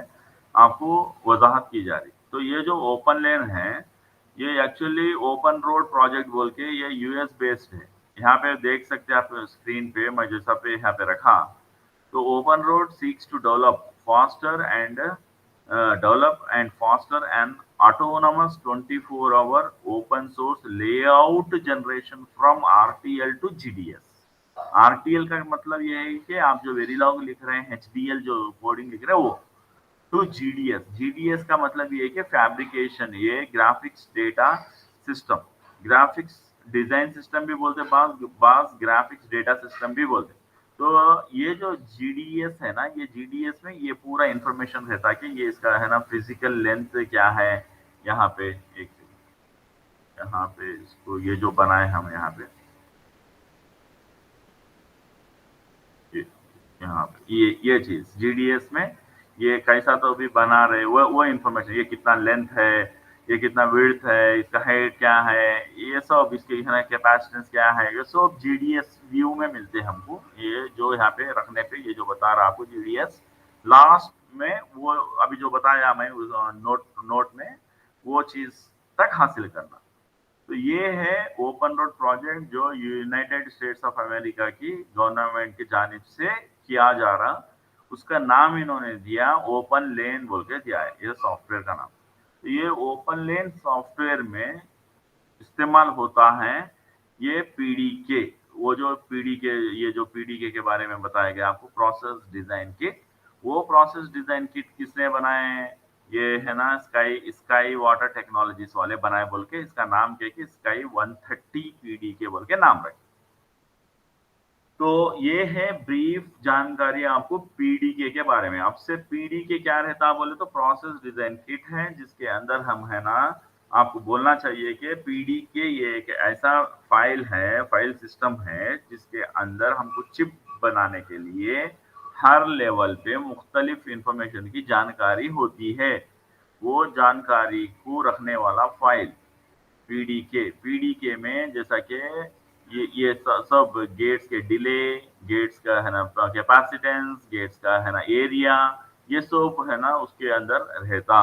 Speaker 2: आपको वजाहत की जा रही। तो ये जो ओपन लेन है, ये एक्चुअली ओपन रोड प्रोजेक्ट बोल के ये यूएस बेस्ड है। यहाँ पे देख सकते हैं आप स्क्रीन पे, मैं जैसा पे यहाँ पे रखा, तो open road seeks to develop and foster an autonomous 24-hour open source layout generation from RTL to GDS। RTL का मतलब ये है कि आप जो वेरीलॉग लिख रहे हैं, HDL जो कोडिंग लिख रहे हैं वो, टू जीडीएस। जीडीएस का मतलब ये है कि फैब्रिकेशन, ये graphics data system, graphics design system भी बोलते हैं, बास ग्राफिक्स डेटा सिस्टम भी बोलते हैं। तो ये जो जीडीएस है ना, ये जीडीएस में ये पूरा इंफॉर्मेशन रहता है कि ये इसका है ना फिजिकल लेंथ क्या है। यहाँ पे एक, यहाँ पे इसको ये जो बनाए हम यहाँ पे, यहाँ पे ये चीज जीडीएस में ये कैसा तो अभी बना रहे, वो इन्फॉर्मेशन, ये कितना लेंथ है, ये कितना विड्थ है, इसका हाइट क्या है, ये सब, इसके कैपेसिटेंस क्या है, ये सब जीडीएस व्यू में मिलते हैं हमको। ये जो यहाँ पे रखने पे ये जो बता रहा आपको जीडीएस, लास्ट में वो अभी जो बताया मैं उस नोट में, वो चीज तक हासिल करना। तो ये है ओपन रोड प्रोजेक्ट जो यूनाइटेड स्टेट्स ऑफ अमेरिका की गवर्नमेंट की जानिब से किया जा रहा, उसका नाम इन्होंने दिया ओपन लेन बोल के दिया है, ये सॉफ्टवेयर का नाम। तो ये ओपन लेन सॉफ्टवेयर में इस्तेमाल होता है ये पीडीके, वो जो पीडीके, ये जो पीडीके के बारे में बताया गया आपको, प्रोसेस डिजाइन किट। वो प्रोसेस डिजाइन किट किसने बनाए हैं? ये है ना स्काई वाटर टेक्नोलॉजीज वाले बनाए बोल के, इसका नाम क्या है कि स्काई 130 पीडीके बोल के नाम रखे। तो ये है ब्रीफ जानकारी आपको पीडीके के बारे में। आपसे पीडीके क्या रहता है बोले तो प्रोसेस डिजाइन किट है, जिसके अंदर हम है ना आपको बोलना चाहिए कि पीडीके ये एक ऐसा फाइल है, फाइल सिस्टम है, जिसके अंदर हमको चिप बनाने के लिए हर लेवल पे मुख्तलिफ इंफॉर्मेशन की जानकारी होती है। वो जानकारी को रखने वाला फाइल पीडीके में, जैसा कि ये सब गेट्स के डिले, गेट्स का है ना कैपेसिटेंस, गेट्स का है ना एरिया, ये सब है ना उसके अंदर रहता।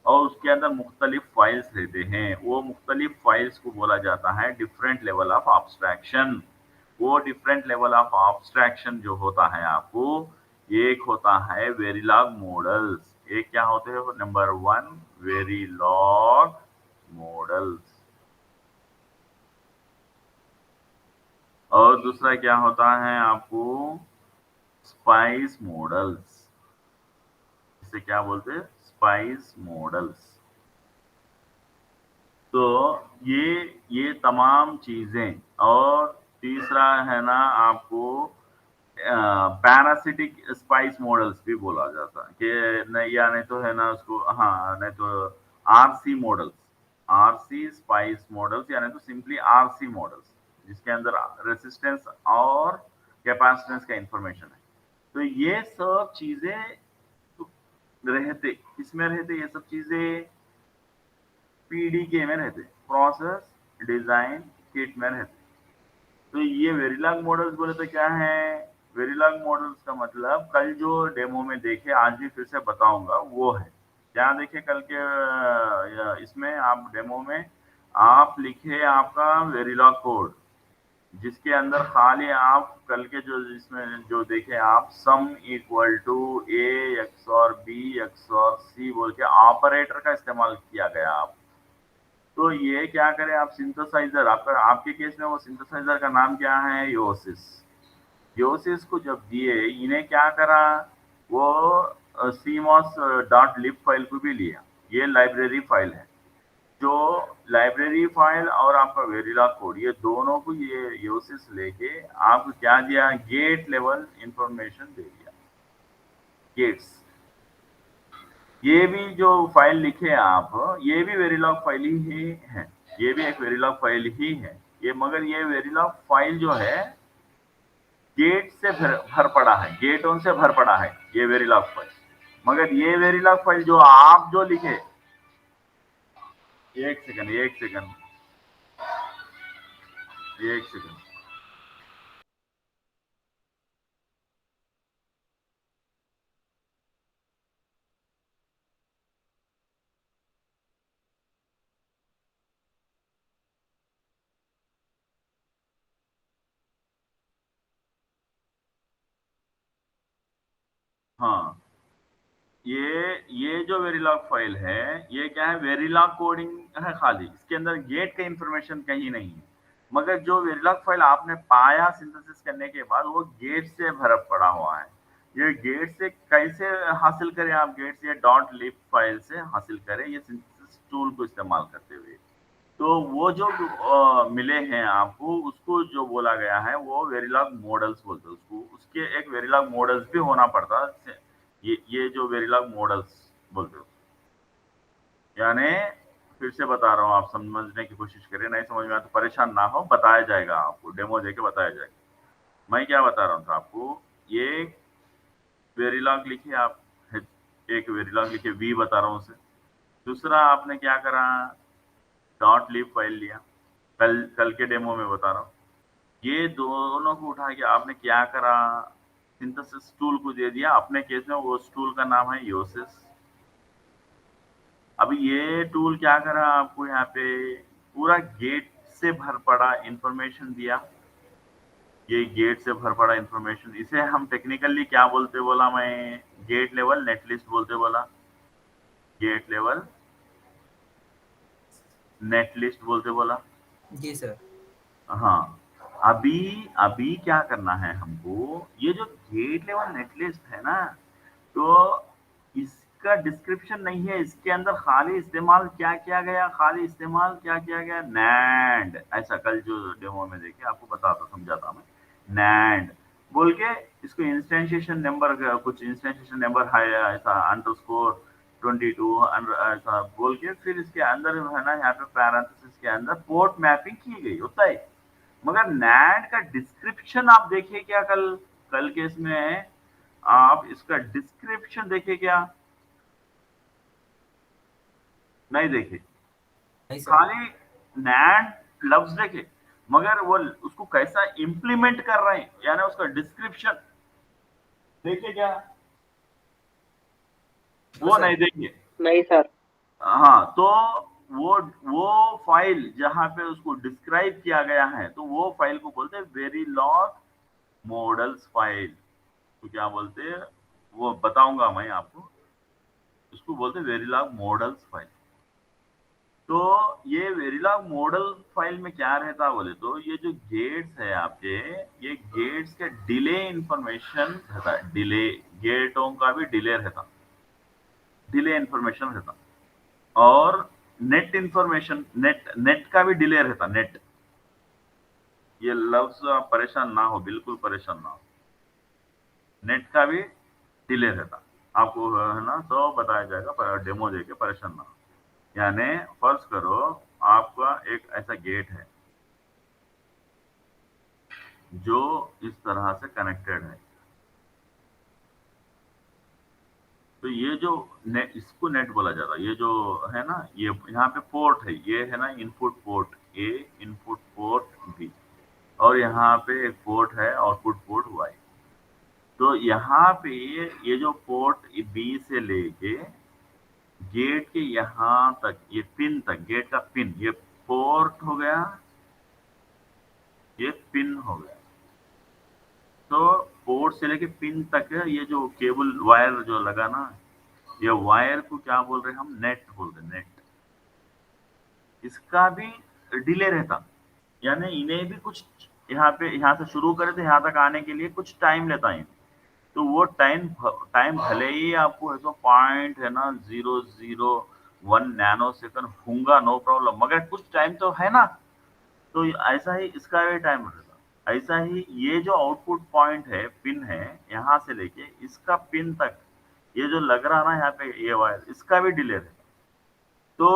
Speaker 2: और उसके अंदर मुख्तलिफ फाइल्स रहते हैं, वो मुख्तलिफ फाइल्स को बोला जाता है डिफरेंट लेवल ऑफ ऑब्स्ट्रैक्शन। वो डिफरेंट लेवल ऑफ ऑब्स्ट्रैक्शन जो होता है आपको, एक होता है वेरीलॉग मॉडल्स। एक क्या होते हैं? नंबर 1 वेरीलॉग मॉडल्स, और दूसरा क्या होता है आपको? Spice models. इसे क्या बोलते हैं? Spice models. तो ये तमाम चीजें, और तीसरा है ना आपको पैरासिटिक स्पाइस मॉडल्स भी बोला जाता है कि नहीं, या नहीं तो है ना उसको, हाँ नहीं तो RC models, RC spice models, या नहीं तो सिंपली आरसी मॉडल्स, जिसके अंदर रेसिस्टेंस और कैपेसिटेंस का इंफॉर्मेशन है। तो ये सब चीजें रहते किसमें रहते? ये सब चीजें पीडीके में रहते, प्रोसेस डिजाइन किट में रहते। तो ये वेरीलॉग मॉडल्स बोले तो क्या है? वेरीलॉग मॉडल्स का मतलब कल जो डेमो में देखे, आज भी फिर से बताऊंगा, वो है क्या देखे कल के इसमें आप डेमो में, आप लिखे आपका वेरीलॉग कोड, जिसके अंदर खाली आप कल के जो इसमें जो देखे आप, sum equal to A X और बी एक्स और सी बोल के ऑपरेटर का इस्तेमाल किया गया आप। तो ये क्या करें आप, सिंथेसाइजर, आपके केस में वो सिंथेसाइजर का नाम क्या है? योसिस। योसिस को जब दिए, इन्हें क्या करा, वो सीमॉस डॉट लिब फाइल को भी लिया, ये लाइब्रेरी फाइल है। जो लाइब्रेरी फाइल और आपका वेरिलॉग कोड, ये दोनों को ये यूसिस लेके आपको क्या दिया, गेट लेवल इंफॉर्मेशन दे दिया, गेट्स। ये भी जो फाइल लिखे आप, ये भी वेरिलॉग फाइल ही है, ये भी एक वेरिलॉग फाइल ही है ये, मगर ये वेरिलॉग फाइल जो है गेट से भर पड़ा है, गेटों से भर पड़ा है ये वेरिलॉग फाइल। मगर ये वेरिलॉग फाइल जो आप जो लिखे, एक सेकंड एक सेकंड एक सेकंड, हाँ, ये जो वेरिलॉग फाइल है, ये क्या है, वेरिलॉग कोडिंग है खाली, इसके अंदर गेट का इंफॉर्मेशन कहीं नहीं है। मगर जो वेरिलॉग फाइल आपने पाया सिंथेसिस करने के बाद, वो गेट से भर पड़ा हुआ है। ये गेट से कैसे हासिल करें आप, गेट से डॉट लिब फाइल से हासिल करें, ये सिंथेसिस टूल को इस्तेमाल करते हुए। तो वो जो मिले हैं आपको, उसको जो बोला गया है वो वेरिलॉग मॉडल्स बोलते हैं उसको, उसके एक वेरिलॉग मॉडल्स भी होना पड़ता है। ये जो वेरिलॉग मॉडल्स बोलते हो, यानी फिर से बता रहा हूँ, आप समझने की कोशिश करें, नहीं समझ में आया तो परेशान ना हो, बताया जाएगा आपको, डेमो देके बताया जाएगा। मैं क्या बता रहा था आपको, ये वेरिलॉग लिखिए आप, एक वेरिलॉग लिखिए, वी बता रहा हूँ उसे। दूसरा आपने क्या करा, डॉट लिब फाइल लिया, कल कल के डेमो में बता रहा हूँ। ये दोनों को उठा के आपने क्या करा, सिंथेसिस टूल को दे दिया, अपने केस में वो टूल का नाम है योसिस। अभी ये टूल क्या करा, आपको यहाँ पे पूरा गेट से भर पड़ा इंफॉर्मेशन दिया, ये गेट से भर पड़ा इंफॉर्मेशन, इसे हम टेक्निकली क्या बोलते बोला मैं, गेट लेवल नेटलिस्ट बोलते बोला, गेट लेवल नेटलिस्ट बोलते बोला।
Speaker 1: जी सर।
Speaker 2: हाँ, अभी अभी क्या करना है हमको, ये जो गेट लेवल नेटलिस्ट है ना, तो इसका डिस्क्रिप्शन नहीं है, इसके अंदर खाली इस्तेमाल क्या किया गया, खाली इस्तेमाल क्या किया गया, नैंड, ऐसा कल जो डेमो में देखे आपको बताता समझाता मैं, नैंड बोल के इसको इंस्टेंशिएशन नंबर, कुछ इंस्टेंशिएशन नंबर है ऐसा, अंडरस्कोर 22 ऐसा बोल के, फिर इसके अंदर है ना, यहाँ पे पैरेंथेसिस के अंदर पोर्ट मैपिंग की गई होता है। मगर नैंड का डिस्क्रिप्शन आप देखिए क्या, कल कल के इसमें आप इसका डिस्क्रिप्शन देखे क्या, नहीं देखे,
Speaker 1: नहीं सर।
Speaker 2: खाली नैंड लफ्ज देखे, मगर वो उसको कैसा इंप्लीमेंट कर रहे हैं, यानी उसका डिस्क्रिप्शन देखे क्या,
Speaker 1: नो
Speaker 2: वो
Speaker 1: सर।
Speaker 2: नहीं देखे।
Speaker 3: नहीं सर।
Speaker 2: हाँ, तो वो फाइल जहां पे उसको डिस्क्राइब किया गया है, तो वो फाइल को बोलते हैं वेरीलॉग मॉडल्स फाइल। तो क्या बोलते हैं, वो बताऊंगा मैं आपको, उसको बोलते हैं वेरीलॉग मॉडल्स फाइल। तो ये वेरिलॉग मॉडल फाइल में क्या रहता है बोले तो, ये जो गेट्स है आपके, ये गेट्स के डिले इंफॉर्मेशन रहता है, डिले, गेटों का भी डिले रहता, डिले इंफॉर्मेशन रहता, और नेट इंफॉर्मेशन, नेट नेट का भी डिले रहता, नेट। ये लफ्ज आप परेशान ना हो, बिल्कुल परेशान ना हो, नेट का भी डिले रहता, आपको है ना, तो बताया जाएगा, पर डेमो देके परेशान ना हो। यानी फर्ज करो आपका एक ऐसा गेट है जो इस तरह से कनेक्टेड है, तो ये जो नेट, इसको नेट बोला जाता है, ये जो है ना, ये यहाँ पे पोर्ट है, ये है ना input port A, input port B, और यहाँ पे एक पोर्ट है आउटपुट पोर्ट वाई। तो यहाँ पे ये जो पोर्ट बी से लेके गेट के यहाँ तक, ये पिन तक, गेट का पिन, ये पोर्ट हो गया, ये पिन हो गया। तो पोर्ट से लेके पिन तक ये जो केबल वायर जो लगा ना, ये वायर को क्या बोल रहे हैं हम, नेट बोल रहे हैं, नेट। इसका भी डिले रहता, यानी इन्हें भी कुछ, यहाँ पे यहाँ से शुरू करे तो यहाँ तक आने के लिए कुछ टाइम लेता है। तो वो टाइम टाइम भले ही आपको ऐसा पॉइंट है ना 00 1 नैनो सेकंड होगा, नो प्रॉब्लम, मगर कुछ टाइम तो है ना। तो ऐसा ही इसका भी टाइम रहेगा। ऐसा ही ये जो आउटपुट पॉइंट है, पिन है, यहाँ से लेके इसका पिन तक, ये जो लग रहा ना यहाँ पे ये वायर, इसका भी डिले रहेगा। तो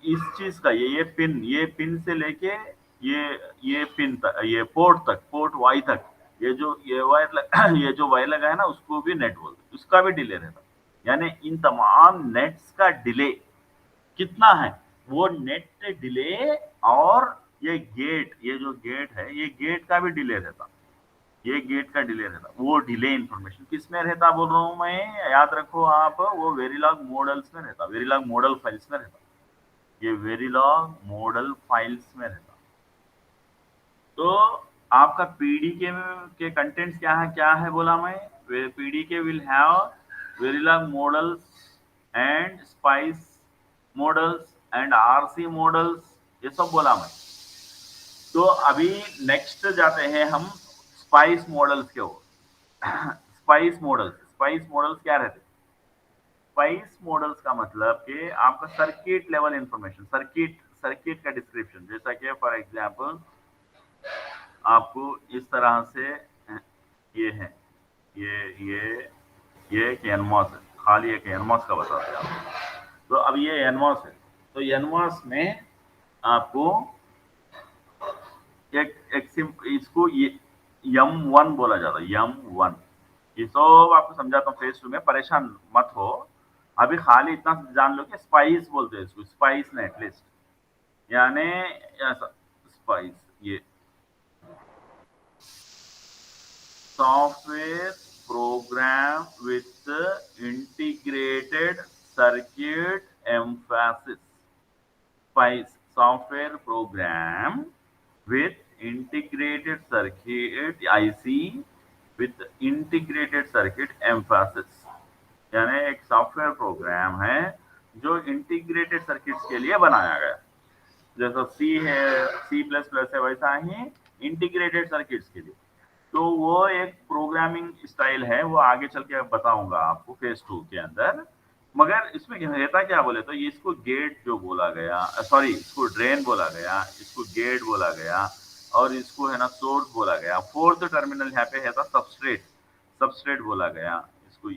Speaker 2: इस चीज का ये पिन से लेके ये पिन तक, ये पोर्ट तक, पोर्ट वाई तक, ये वायर ये जो वायर लगा है ना, उसको भी नेट बोलते, उसका भी डिले रहता। यानी इन तमाम नेट्स का डिले कितना है, वो नेट डिले, और ये जो गेट है, ये गेट का भी डिले रहता। ये गेट का डिले रहता, वो डिले इंफॉर्मेशन किस में रहता बोल रहा हूँ मैं, याद रखो आप, वो वेरिलॉग मॉडल्स में रहता, वेरिलॉग मॉडल फाइल्स में रहता। ये वेरिलॉग मॉडल फाइल्स में रहता। तो आपका पीडीके के कंटेंट्स क्या है बोला मैं, PDK will have Verilog models and SPICE models and RC models, ये सब बोला मैं। तो अभी नेक्स्ट जाते हैं हम स्पाइस मॉडल्स के ओर। स्पाइस मॉडल्स क्या रहते हैं? स्पाइस मॉडल्स का मतलब कि आपका सर्किट लेवल इंफॉर्मेशन, सर्किट का डिस्क्रिप्शन, जैसा कि फॉर एग्जांपल आपको इस तरह से ये है, ये ये एक एनमॉस है, खाली एक एनमॉस का बताते हैं आपको। तो अब ये एनमॉस है, तो एनमॉस में आपको इसको ये M1 बोला जाता है, M1। ये सब आपको समझाता हूँ फेज 2 में, परेशान मत हो। अभी खाली इतना जान लो कि स्पाइस बोलते हैं इसको, स्पाइस नेट लिस्ट, यानी ऐसा स्पाइस, ये software program with integrated circuit emphasis. Spice software program with integrated circuit IC with integrated circuit emphasis, यानी एक सॉफ्टवेयर प्रोग्राम है जो इंटीग्रेटेड सर्किट्स के लिए बनाया गया। जैसा सी है, C++ है, वैसा ही इंटीग्रेटेड सर्किट्स के लिए। तो वो एक प्रोग्रामिंग स्टाइल है, वो आगे चल के बताऊंगा आपको फेज 2 के अंदर। मगर इसमें रहता क्या बोले तो, ये इसको गेट जो बोला गया, सॉरी इसको ड्रेन बोला गया, इसको गेट बोला गया, और इसको है ना सोर्स बोला गया। फोर्थ टर्मिनल यहाँ पे है था सबस्ट्रेट, सबस्ट्रेट बोला गया, इसको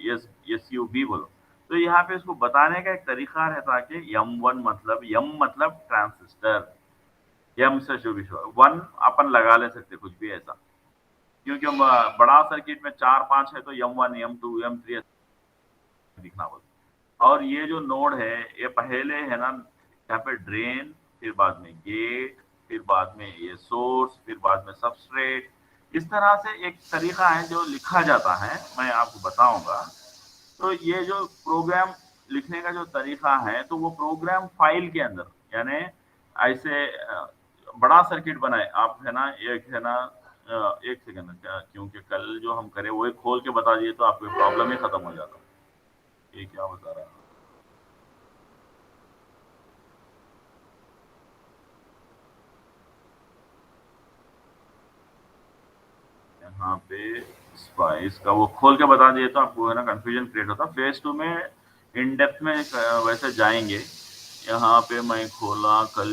Speaker 2: SUB बोलो। तो यहाँ पे इसको बताने का एक तरीका रहता कि M1 मतलब, M मतलब ट्रांसिस्टर, M से जो भी वन अपन लगा ले सकते कुछ भी ऐसा, क्योंकि हम बड़ा सर्किट में 4-5 है तो M1 M2 M3 दिखना बोलते। और ये जो नोड है, ये पहले है ना यहाँ पे ड्रेन, फिर बाद में गेट, फिर बाद में ये सोर्स, फिर बाद में सबस्ट्रेट। इस तरह से एक तरीका है जो लिखा जाता है, मैं आपको बताऊंगा। तो ये जो प्रोग्राम लिखने का जो तरीका है, तो वो प्रोग्राम फाइल के अंदर, यानी ऐसे बड़ा सर्किट बनाए आप, है ना, एक है ना, एक सेकंड क्या, क्योंकि कल जो हम करें वो खोल के बता दिए तो आपको प्रॉब्लम ही खत्म हो जाता। ये क्या बता रहा है यहाँ पे, स्पाइस का वो खोल के बता दिए तो आपको है ना कंफ्यूजन क्रिएट होता। फेज 2 में इन डेप्थ में वैसे जाएंगे। यहाँ पे मैं खोला कल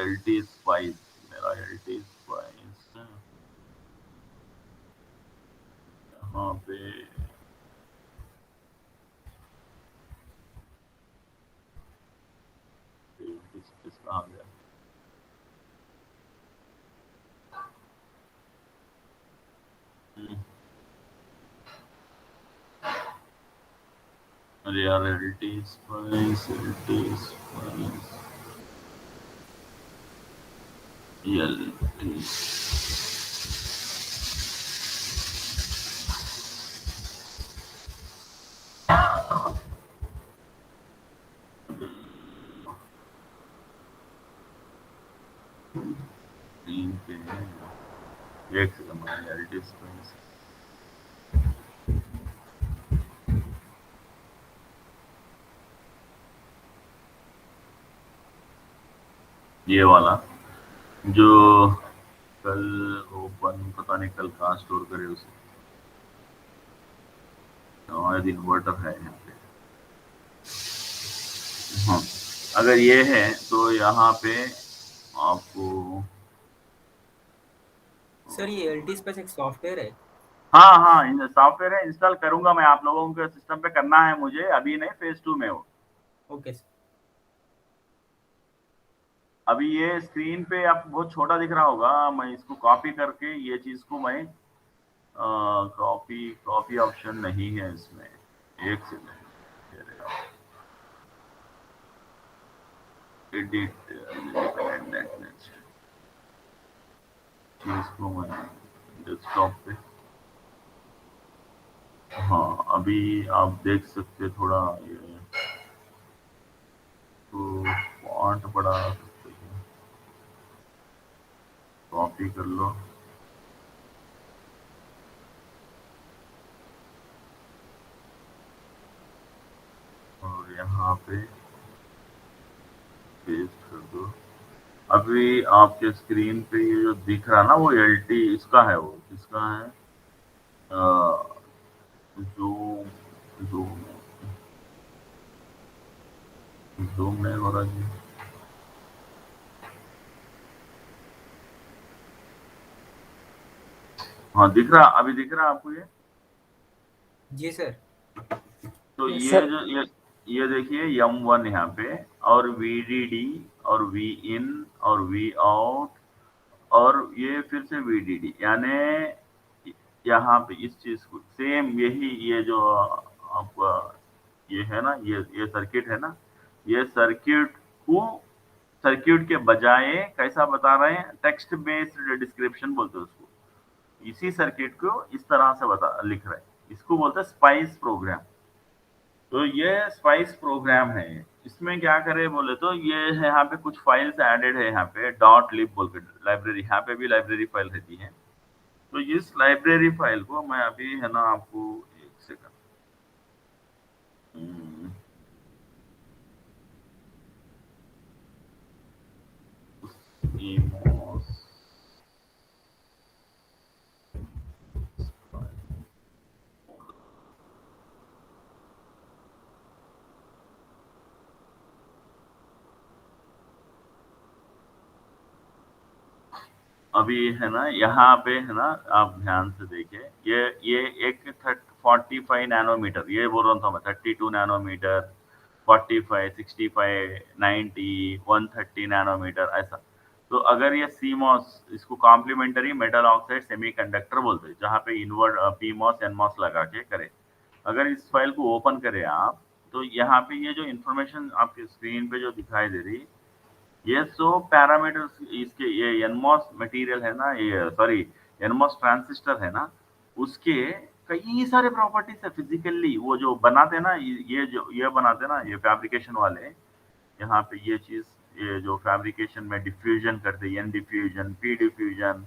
Speaker 2: LT स्पाइस, मेरा LT स्पाइस यहाँ पे, कहाँ गया, अरे यार LT spice, LT spice, LT तीन पे है, एक सेकंड, LT स्पाइस ये वाला जो कल ओपन, पता नहीं कल कहाँ स्टोर करे उसे, हमारे दिन इन्वर्टर है यहाँ पे। हाँ, अगर ये है तो यहाँ पे आपको
Speaker 1: सर ये एलटी स्पेस एक सॉफ्टवेयर है?
Speaker 2: हाँ, हाँ, इन सॉफ्टवेयर है, इंस्टॉल करूँगा मैं, आप लोगों के सिस्टम पे करना है मुझे, अभी नहीं, फेज़ 2 में हो।
Speaker 1: Okay sir.
Speaker 2: अभी ये स्क्रीन पे आपको बहुत छोटा दिख रहा होगा, मैं इसको कॉपी करके ये चीज़ को मैं कॉपी कॉपी ऑप्शन नहीं है इसमें, एक सेकंड, ये रहा, एडिट नेक्स्ट चीज़ को मैं डेस्कटॉप पे, हाँ, अभी आप देख सकते थोड़ा ये तो फ़ॉन्ट बढ़ा सकते हैं, कॉपी कर लो और यहाँ पे पेस्ट कर दो। अभी आपके स्क्रीन पे ये जो दिख रहा है ना वो एलटी इसका है, वो किसका है, जूम जूम जूम नहीं हो रहा जी। हाँ, दिख रहा, अभी दिख रहा आपको ये?
Speaker 1: जी सर।
Speaker 2: तो
Speaker 3: यस
Speaker 2: ये
Speaker 3: सर।
Speaker 2: जो ये देखिए M1 यहाँ पे, और VDD और V in और V out और ये फिर से VDD, यानी यहाँ पे इस चीज को सेम यही, ये जो आपका ये है ना, ये सर्किट है ना, ये सर्किट को सर्किट के बजाय कैसा बता रहे हैं, टेक्स्ट बेस्ड डिस्क्रिप्शन बोलते हैं उसको, इसी सर्किट को इस तरह से बता लिख रहे हैं, इसको बोलते हैं स्पाइस प्रोग्राम। तो ये स्पाइस प्रोग्राम है, इसमें क्या करे बोले तो ये है, यहाँ पे कुछ फाइल्स एडेड है, यहाँ पे डॉट लिब बोल के लाइब्रेरी, यहाँ पे भी लाइब्रेरी फाइल रहती है। तो इस लाइब्रेरी फाइल को मैं अभी है ना आपको, एक सेकंड, CMOS अभी है ना, यहाँ पे है ना, आप ध्यान से देखिए, ये एक 45 नैनोमीटर, ये बोल रहा था मैं, 32 नैनोमीटर, 45, 65, 90, 130 नैनोमीटर ऐसा। तो अगर ये CMOS, इसको कॉम्प्लीमेंट्री मेटल ऑक्साइड सेमीकंडक्टर बोलते हैं, जहाँ पे इन्वर्ट PMOS NMOS लगा के करे। अगर इस फाइल को ओपन करें आप, तो यहाँ पे ये जो इन्फॉर्मेशन आपके स्क्रीन पे जो दिखाई दे रही, ये सब पैरामीटर्स इसके, ये एनमॉस मटेरियल है ना, ये सॉरी एनमॉस ट्रांजिस्टर है ना, उसके कई सारे प्रॉपर्टीज है फिजिकली, वो जो बनाते हैं ना, ये जो ये बनाते हैं ना, ये फैब्रिकेशन वाले, यहाँ पे ये चीज, ये जो फैब्रिकेशन में डिफ्यूजन करते, एन डिफ्यूजन, पी डिफ्यूजन,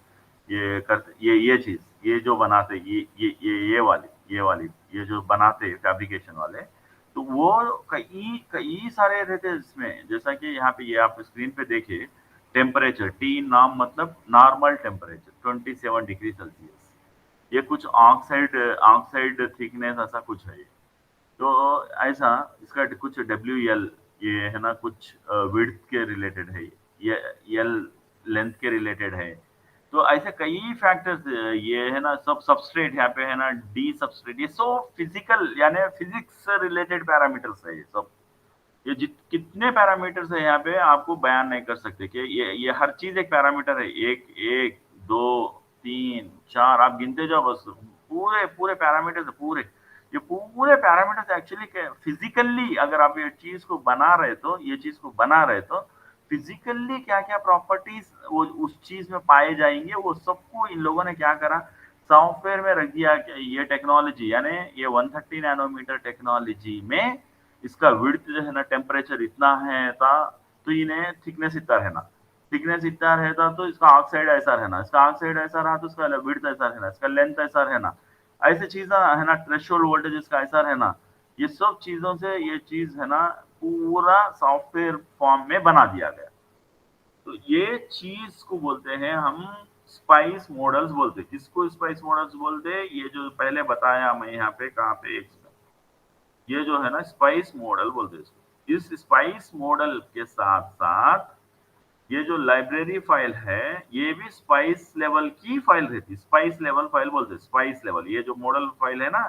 Speaker 2: ये करते, ये चीज, ये जो बनाते, ये वाली ये जो बनाते फैब्रिकेशन वाले, तो वो कई कई सारे रहते हैं इसमें, जैसा कि यहाँ पे ये आप स्क्रीन पे देखिए, टेम्परेचर टी नाम मतलब नॉर्मल टेम्परेचर 27 डिग्री सेल्सियस, ये कुछ ऑक्साइड ऑक्साइड थिकनेस ऐसा कुछ है ये। तो ऐसा इसका कुछ WL, ये है ना, कुछ विड्थ के रिलेटेड है, ये एल लेंथ के रिलेटेड है। तो ऐसे कई फैक्टर्स, ये है ना, सब सबस्ट्रेट यहाँ पे है ना, डी सबस्ट्रेट, ये सब फिजिकल यानी फिजिक्स से रिलेटेड पैरामीटर्स है ये सब। ये जित कितने पैरामीटर्स है यहाँ पे आपको बयान नहीं कर सकते कि ये हर चीज एक पैरामीटर है, एक एक दो तीन चार, आप गिनते जाओ बस, पूरे पूरे पैरामीटर्स है पूरे, ये पूरे पैरामीटर्स एक्चुअली फिजिकली अगर आप ये चीज को बना रहे तो, ये चीज को बना रहे तो फिजिकली क्या क्या प्रॉपर्टीज वो उस चीज में पाए जाएंगे, वो सबको इन लोगों ने क्या करा, सॉफ्टवेयर में रख दिया कि ये टेक्नोलॉजी, यानी ये 130 नैनोमीटर टेक्नोलॉजी में इसका विड्थ जो है ना, टेम्परेचर इतना है था, तो इन्हें थिकनेस इतना रहना, थिकनेस इतना रहता तो इसका ऑक्साइड ऐसा रहना, इसका ऑक्साइड ऐसा रहा तो इसका विड्थ ऐसा रहना, इसका लेंथ ऐसा रहना, ऐसी चीजें है ना, थ्रेशोल्ड वोल्टेज इसका ऐसा रहना, ये सब चीजों से ये चीज है ना पूरा सॉफ्टवेयर फॉर्म में बना दिया गया। तो ये चीज को बोलते हैं हम स्पाइस मॉडल्स बोलते हैं। किसको स्पाइस मॉडल्स बोलते हैं, ये जो पहले बताया मैं यहाँ पे, कहाँ पे, एक ये जो है ना स्पाइस मॉडल बोलते हैं इसको। इस स्पाइस मॉडल के साथ साथ ये जो लाइब्रेरी फाइल है ये भी स्पाइस लेवल की फाइल रहती है। स्पाइस लेवल फाइल बोलते हैं, स्पाइस लेवल। ये जो मॉडल फाइल है ना,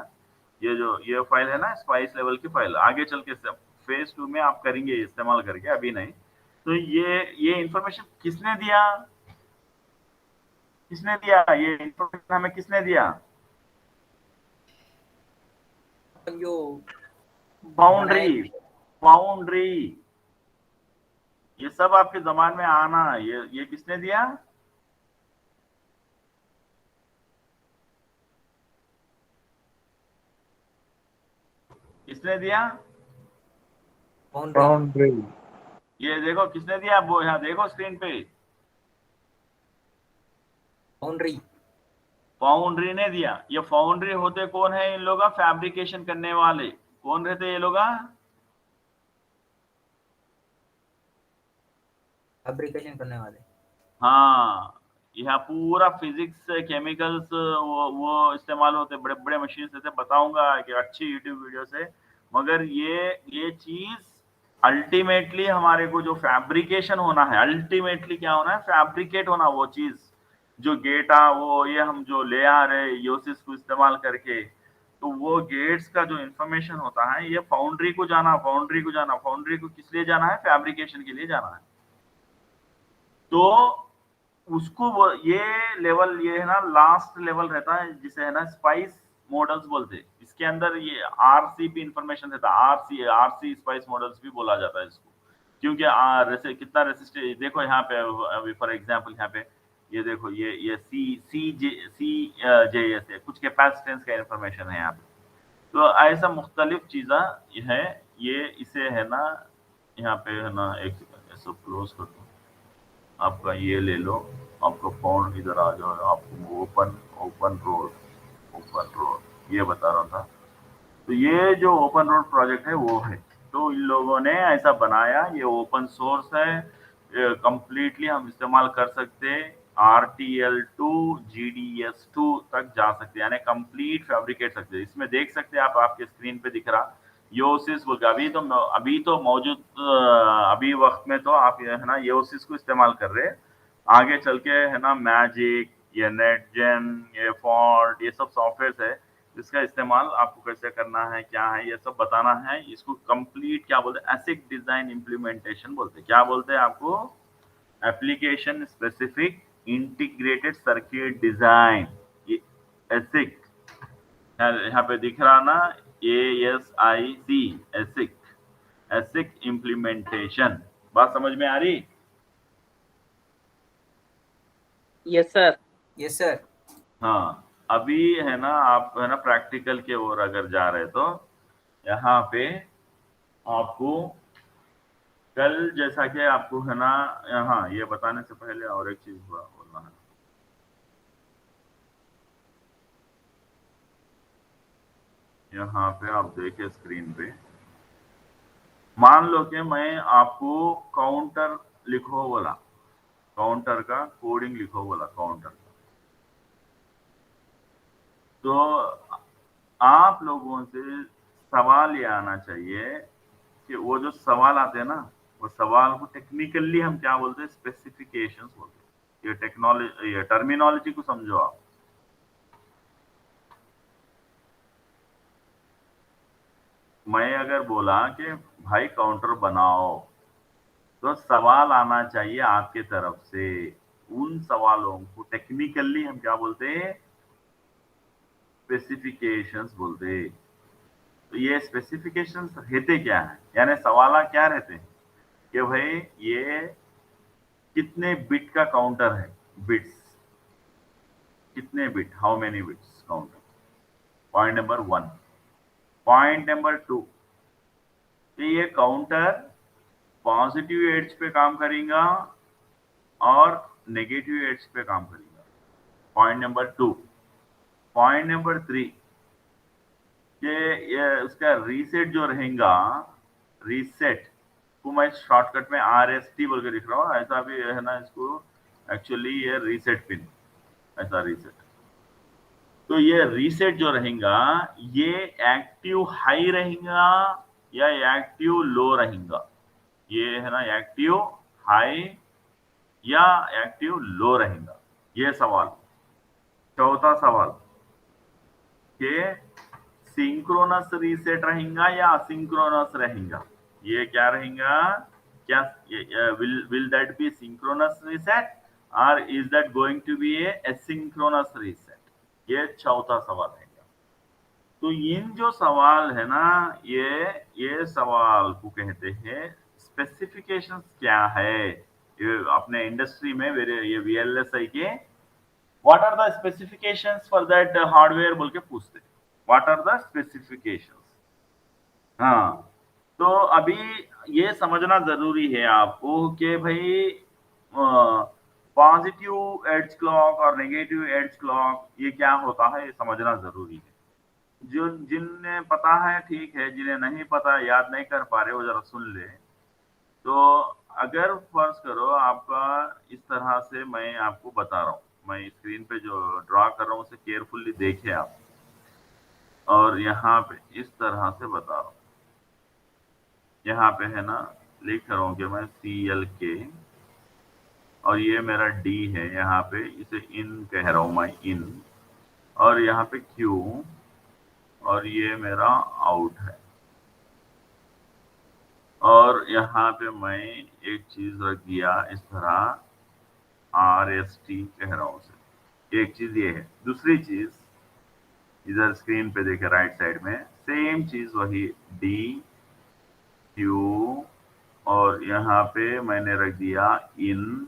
Speaker 2: ये फाइल है ना, स्पाइस लेवल की फाइल। आगे चल के फेज 2 में आप करेंगे इस्तेमाल करके, अभी नहीं। तो ये इंफॉर्मेशन किसने दिया? किसने दिया ये इंफॉर्मेशन हमें? किसने दिया?
Speaker 1: जो
Speaker 2: फाउंड्री।
Speaker 1: बनाए।
Speaker 2: फाउंड्री। ये सब आपके जबान में आना, ये किसने दिया? किसने दिया?
Speaker 1: बाउंड्री।
Speaker 3: बाउंड्री।
Speaker 2: ये देखो किसने दिया, वो यहाँ देखो स्क्रीन पे।
Speaker 1: बाउंड्री।
Speaker 2: फाउंड्री ने दिया। ये फाउंड्री होते कौन है? इन लोग फैब्रिकेशन करने वाले। कौन रहते ये लोग?
Speaker 1: फैब्रिकेशन करने वाले।
Speaker 2: हाँ, यहाँ पूरा फिजिक्स केमिकल्स वो इस्तेमाल होते, बड़े बड़े मशीन से बताऊंगा कि अच्छी यूट्यूब वीडियो से। मगर ये चीज अल्टीमेटली हमारे को जो फैब्रिकेशन होना है, अल्टीमेटली क्या होना है? फैब्रिकेट होना वो चीज जो गेटा, वो ये हम जो ले आ रहे योसिस को इस्तेमाल करके, तो वो गेट्स का जो इंफॉर्मेशन होता है ये फाउंड्री को जाना, फाउंड्री को जाना। फाउंड्री को किस लिए जाना है? फैब्रिकेशन के लिए जाना है। तो उसको वो ये लेवल, ये है ना लास्ट लेवल रहता है, जिसे है ना स्पाइस मॉडल्स बोलते हैं। इसके अंदर ये आरसी भी इंफॉर्मेशन रहता है। आरसी स्पाइस मॉडल्स भी बोला जाता है इसको, क्योंकि कितना रेसिस्टेंस देखो यहाँ पे। अभी फॉर एग्जांपल यहाँ पे ये देखो, ये सी जे एस है, कुछ कैपेसिटेंस का इंफॉर्मेशन है यहाँ पे। तो ऐसा मुख्तलिफ चीज़ें है ये। इसे है ना यहाँ पे है ना, एक सेकंड ऐसा क्लोज कर दो। आपका ये ले लो, आपका फोन इधर आ जाओ, आपको ओपन रोड ये बता रहा था। तो ये जो ओपन रोड प्रोजेक्ट है वो है। तो इन लोगों ने ऐसा बनाया, ये ओपन सोर्स है, कंप्लीटली हम इस्तेमाल कर सकते हैं। RTL2 GDS2 तक जा सकते हैं, यानी कंप्लीट फैब्रिकेट सकते हैं। इसमें देख सकते हैं आप, आपके स्क्रीन पे दिख रहा योसिस बोल के। अभी तो मौजूद अभी वक्त में तो आप ये है ना योसिस को इस्तेमाल कर रहे हैं। आगे चल के है ना मैजिक, ये नेटजेन, ये फॉल्ट, ये सब सॉफ्टवेयर है, इसका इस्तेमाल आपको कैसे करना है, क्या है, ये सब बताना है। इसको कंप्लीट क्या बोलते हैं? एसिक डिजाइन इम्प्लीमेंटेशन बोलते हैं। क्या बोलते हैं आपको? Application specific integrated circuit design, ये एसिक। यहाँ पे दिख रहा ना, ASIC, एसिक। एसिक इम्प्लीमेंटेशन। बात समझ में आ रही?
Speaker 4: Yes sir.
Speaker 1: Yes sir.
Speaker 2: हाँ, अभी है ना आप है ना प्रैक्टिकल के ओर अगर जा रहे तो यहाँ पे आपको कल जैसा कि आपको है ना, हाँ ये बताने से पहले और एक चीज बोलना है। यहाँ पे आप देखे स्क्रीन पे, मान लो कि मैं आपको काउंटर लिखो बोला, काउंटर का कोडिंग लिखो बोला, काउंटर का। तो आप लोगों से सवाल ये आना चाहिए कि वो जो सवाल आते हैं ना, वो सवाल को टेक्निकली हम क्या बोलते हैं? स्पेसिफिकेशंस बोलते हैं। ये टेक्नोलॉजी, ये टर्मिनोलॉजी को समझो आप। मैं अगर बोला कि भाई काउंटर बनाओ, तो सवाल आना चाहिए आपके तरफ से। उन सवालों को टेक्निकली हम क्या बोलते हैं? स्पेसिफिकेशंस बोलते हैं। तो ये स्पेसिफिकेशंस रहते क्या है, यानी सवाल क्या रहते हैं कि भाई ये कितने बिट का काउंटर है? बिट्स कितने bit, how many bits counter. Point number 1। Point number 2, ये काउंटर पॉजिटिव एड्स पे काम करेगा और नेगेटिव एड्स पे काम करेगा। Point number 2। पॉइंट नंबर 3, कि ये उसका रीसेट जो रहेगा, रीसेट को मैं शॉर्टकट में RST बोल के लिख रहा हूँ, ऐसा भी है ना इसको। एक्चुअली ये रीसेट पिन, ऐसा रीसेट। तो ये रीसेट जो रहेगा ये एक्टिव हाई रहेगा या एक्टिव लो रहेगा? ये है ना एक्टिव हाई या एक्टिव लो रहेगा, ये सवाल। चौथा सवाल कि सिंक्रोनस रीसेट रहेगा या असिंक्रोनस रहेगा? ये क्या रहेगा? क्या will that be synchronous reset और is that going to be a asynchronous reset? ये चौथा सवाल है। तो इन जो सवाल है ना, ये सवाल को कहते हैं स्पेसिफिकेशंस क्या है। ये अपने इंडस्ट्री में ये वीएलएसआई के what are the specifications for that hardware बोल के पूछते हैं, व्हाट आर द स्पेसिफिकेशंस। हाँ, तो अभी ये समझना जरूरी है आपको कि भाई पॉजिटिव एड्ज क्लॉक और नेगेटिव एड्ज क्लॉक ये क्या होता है, ये समझना जरूरी है। जो जिन्हें पता है ठीक है, जिन्हें नहीं पता, याद नहीं कर पा रहे, वो जरा सुन ले। तो अगर फर्ज करो आपका इस तरह से मैं आपको बता रहा हूँ, मैं स्क्रीन पे जो ड्रा कर रहा हूँ उसे केयरफुली देखिए आप, और यहाँ पे इस तरह से बता रहा हूँ। यहाँ पे है ना, लिख रहा हूँ कि मैं CLK और ये मेरा D है, यहाँ पे इसे इन कह रहा हूँ मैं, इन, और यहाँ पे Q और ये मेरा आउट है। और यहाँ पे मैं एक चीज रख दिया इस तरह, RST कह रहा हूँ उसे। एक चीज ये है। दूसरी चीज इधर स्क्रीन पे देखे राइट साइड में, सेम चीज वही D Q, और यहाँ पे मैंने रख दिया इन,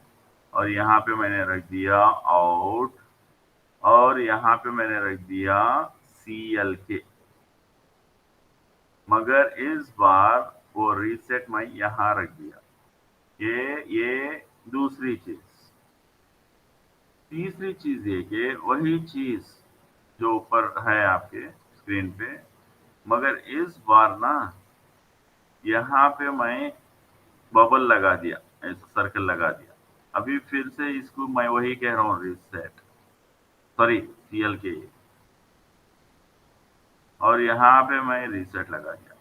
Speaker 2: और यहाँ पे मैंने रख दिया आउट, और यहाँ पे मैंने रख दिया CLK। मगर इस बार वो रीसेट मैं यहाँ रख दिया। ये दूसरी चीज। तीसरी चीज ये कि वही चीज जो ऊपर है आपके स्क्रीन पे, मगर इस बार ना यहाँ पे मैं बबल लगा दिया, ऐसा सर्कल लगा दिया। अभी फिर से इसको मैं वही कह रहा हूँ, रीसेट, सॉरी CLK, और यहाँ पे मैं रीसेट लगा दिया।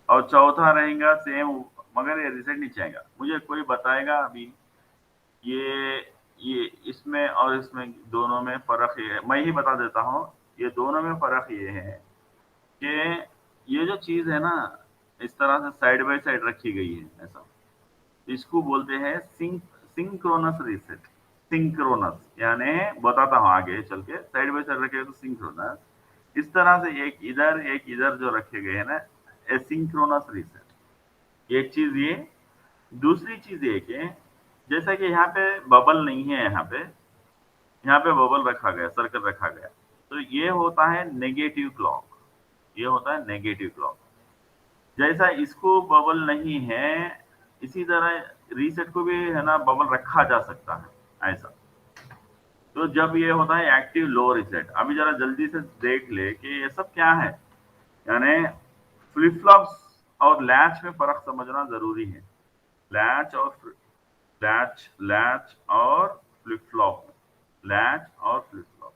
Speaker 2: और चौथा रहेगा सेम, मगर ये रीसेट नहीं चाहेगा। मुझे कोई बताएगा अभी ये इसमें और इसमें दोनों में फर्क ये है, मैं ही बता देता हूँ। ये दोनों में फर्क ये है कि ये जो चीज है ना, इस तरह से साइड बाय साइड रखी गई है ऐसा, इसको बोलते हैं सिंक्रोनस रीसेट। सिंक्रोनस यानी बताता हूँ आगे चल के, साइड बाय साइड रखे तो सिंक्रोनस। इस तरह से एक इधर जो रखे गए हैं ना, एसिंक्रोनस रीसेट। एक चीज ये। दूसरी चीज ये कि जैसा कि यहाँ पे बबल नहीं है, यहाँ पे बबल रखा गया, सर्कल रखा गया, तो ये होता है नेगेटिव क्लॉक। ये होता है नेगेटिव क्लॉक। जैसा इसको बबल नहीं है, इसी तरह रीसेट को भी है ना बबल रखा जा सकता है ऐसा। तो जब ये होता है एक्टिव लो रीसेट, अभी जरा जल्दी से देख ले कि ये सब क्या है। यानी फ्लिप फ्लॉप्स और लैच में फर्क समझना जरूरी है। लैच और लैच और फ्लिप फ्लॉप, लैच और फ्लिप फ्लॉप,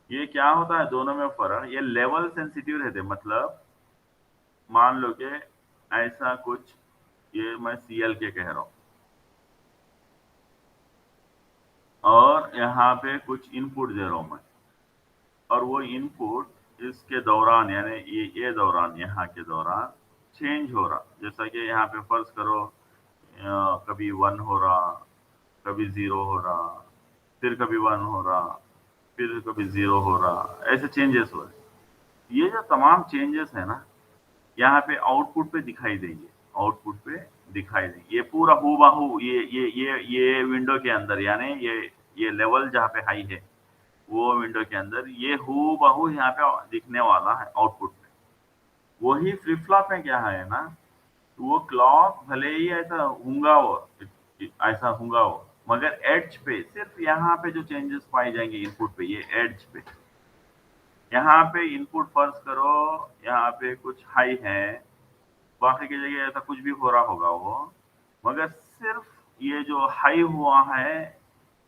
Speaker 2: ये क्या होता है दोनों में फर्क। ये लेवल सेंसिटिव रहते, मतलब मान लो कि ऐसा कुछ, ये मैं CLK कह रहा हूँ, और यहाँ पे कुछ इनपुट दे रहा हूँ मैं, और वो इनपुट इसके दौरान यानी ये दौरान, यहाँ के दौरान चेंज हो रहा। जैसा कि यहाँ पे फर्ज करो कभी 1 हो रहा, कभी 0 हो रहा, फिर कभी 1 हो रहा, फिर कभी 0 हो रहा, ऐसे चेंजेस हो रहे। ये जो तमाम चेंजेस है ना, यहाँ पे आउटपुट पे दिखाई देंगे, आउटपुट पे दिखाई देंगे। ये पूरा हूबहू ये विंडो के अंदर, यानी ये लेवल जहाँ पे हाई है वो विंडो के अंदर ये हूबहू यहाँ पे दिखने वाला है आउटपुट में। वही फ्लिप फ्लॉप में क्या है ना, वो क्लॉक भले ही ऐसा होंगा वो, मगर एड्ज पे सिर्फ यहाँ पे जो चेंजेस पाए जाएंगे इनपुट पे, ये एड्ज पे। यहाँ पे इनपुट फर्ज करो यहाँ पे कुछ हाई है, बाकी की जगह ऐसा कुछ भी हो रहा होगा वो, मगर सिर्फ ये जो हाई हुआ है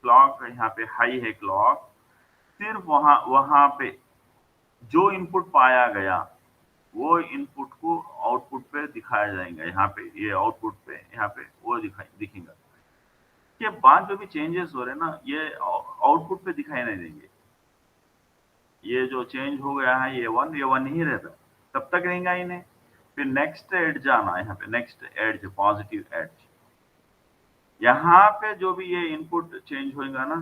Speaker 2: क्लॉक, यहाँ पे हाई है क्लॉक, सिर्फ वहां पे जो इनपुट पाया गया वो इनपुट को आउटपुट पे दिखाया जाएगा। यहाँ पे ये आउटपुट पे यहाँ पे वो दिखेगा। के बाद जो भी चेंजेस हो रहे हैं ना, ये आउटपुट पे दिखाई नहीं देंगे। ये जो चेंज हो गया है ये वन ही रहता, तब तक रहेगा ही नहीं। फिर नेक्स्ट एड्ज आना, यहाँ पे नेक्स्ट एड्ज, पॉजिटिव एड्ज, यहाँ पे जो भी ये इनपुट चेंज होगा ना,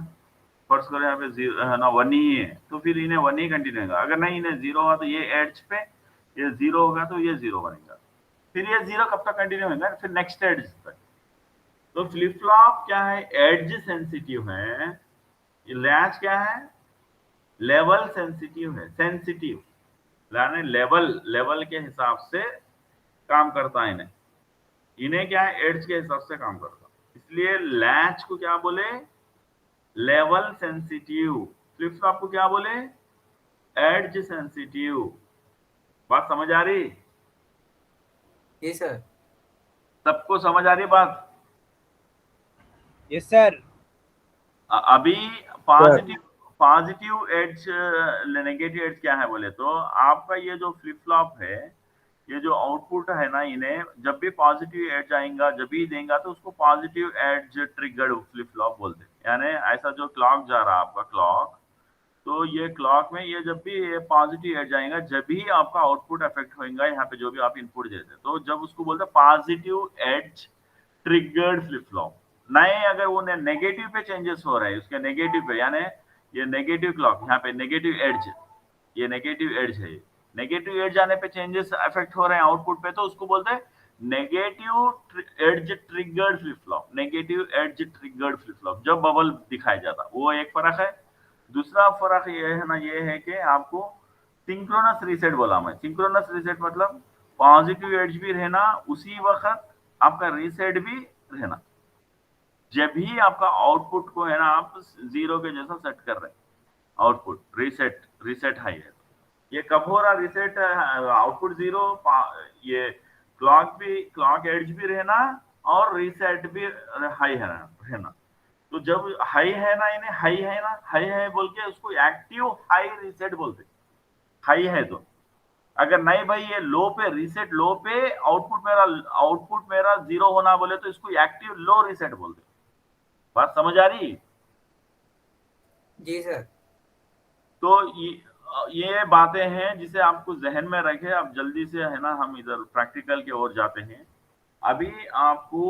Speaker 2: फर्स्ट करो यहाँ पे जीरो है ना, वन ही है, तो फिर इन्हें वन ही कंटिन्यू होगा। अगर नहीं इन्हें जीरो होगा तो ये एड्ज पे ये जीरो होगा तो ये जीरो बनेगा। फिर ये जीरो कब तक कंटिन्यू होगा, फिर नेक्स्ट एड्ज तक। तो फ्लिप फ्लॉप क्या है, एड्ज सेंसिटिव है। लैच क्या है, लेवल सेंसिटिव है। सेंसिटिव यानी लेवल के हिसाब से काम करता है। इन्हें क्या है, एड्ज के हिसाब से काम करता है। इसलिए लैच को क्या बोले, लेवल सेंसिटिव। फ्लिप फ्लॉप को क्या बोले, एड्ज सेंसिटिव। बात समझ आ रही?
Speaker 1: जी सर।
Speaker 2: सबको समझ आ रही बात?
Speaker 3: Yes sir.
Speaker 2: अभी पॉजिटिव एड्ज, नेगेटिव एड्ज क्या है बोले तो, आपका ये जो फ्लिप फ्लॉप है, ये जो आउटपुट है ना, इन्हें जब भी पॉजिटिव एड्ज आएगा, जब भी देगा तो उसको positive edge triggered flip flop बोलते हैं। यानी ऐसा जो क्लॉक जा रहा है आपका क्लॉक, तो ये क्लॉक में ये जब भी ये पॉजिटिव एड्ज आएगा, जब भी आपका आउटपुट अफेक्ट होगा, यहाँ पे जो भी आप इनपुट देते हैं, तो जब उसको बोलते हैं positive edge triggered flip flop. नहीं, अगर वो नेगेटिव पे चेंजेस हो रहे हैं, उसके नेगेटिव पे, यानी ये नेगेटिव क्लॉक, यहाँ पे नेगेटिव एड्ज, ये नेगेटिव एड्ज है, नेगेटिव एड्ज आने पे चेंजेस अफेक्ट हो रहे हैं आउटपुट पे, तो उसको बोलते हैं negative edge triggered flip flop. Negative edge triggered flip flop जब बबल दिखाया जाता, वो एक फर्क है। दूसरा फर्क ये है ना, ये है कि आपको सिंक्रोनस रीसेट बोला मैं। सिंक्रोनस रीसेट मतलब पॉजिटिव एड्ज भी रहना, उसी वक्त आपका रीसेट भी रहना। जब भी आपका आउटपुट को है ना, आप जीरो के जैसा सेट कर रहे हैं, आउटपुट रीसेट हाई है, ये कब हो रहा रीसेट, आउटपुट जीरो, ये क्लॉक एड्ज भी रहना और रीसेट भी हाई है रहना। तो जब हाई है ना, इन्हें हाई है बोल के उसको एक्टिव हाई रीसेट बोलते। हाई है तो, अगर नहीं भाई ये लो पे, रीसेट लो पे, आउटपुट मेरा जीरो होना बोले तो इसको एक्टिव लो रीसेट बोलते। बात समझ आ रही?
Speaker 1: जी सर।
Speaker 2: तो ये बातें हैं जिसे आपको जहन में रखे। अब जल्दी से है ना, हम इधर प्रैक्टिकल की ओर जाते हैं। अभी आपको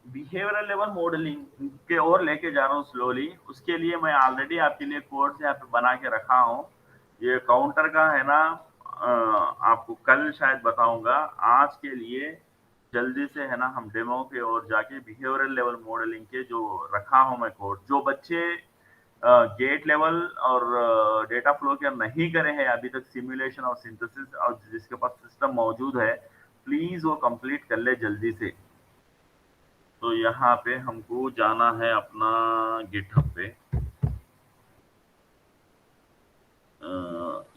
Speaker 2: बिहेवियरल लेवल मॉडलिंग के ओर लेके जा रहा हूँ स्लोली। उसके लिए मैं ऑलरेडी आपके लिए कोर्स यहाँ पे बना के रखा हूँ। ये काउंटर का है ना, आपको कल शायद बताऊंगा। आज के लिए जल्दी से है ना, हम डेमो के ओर जाके बिहेवियरल लेवल मॉडलिंग के जो रखा हूँ मैं कोर्स, जो बच्चे गेट लेवल और डेटा फ्लो के नहीं करे हैं अभी तक, सिमुलेशन और सिंथेसिस, और जिसके पास सिस्टम मौजूद है, प्लीज वो कंप्लीट कर ले जल्दी से। तो यहाँ पे हमको जाना है अपना गिटहब पे,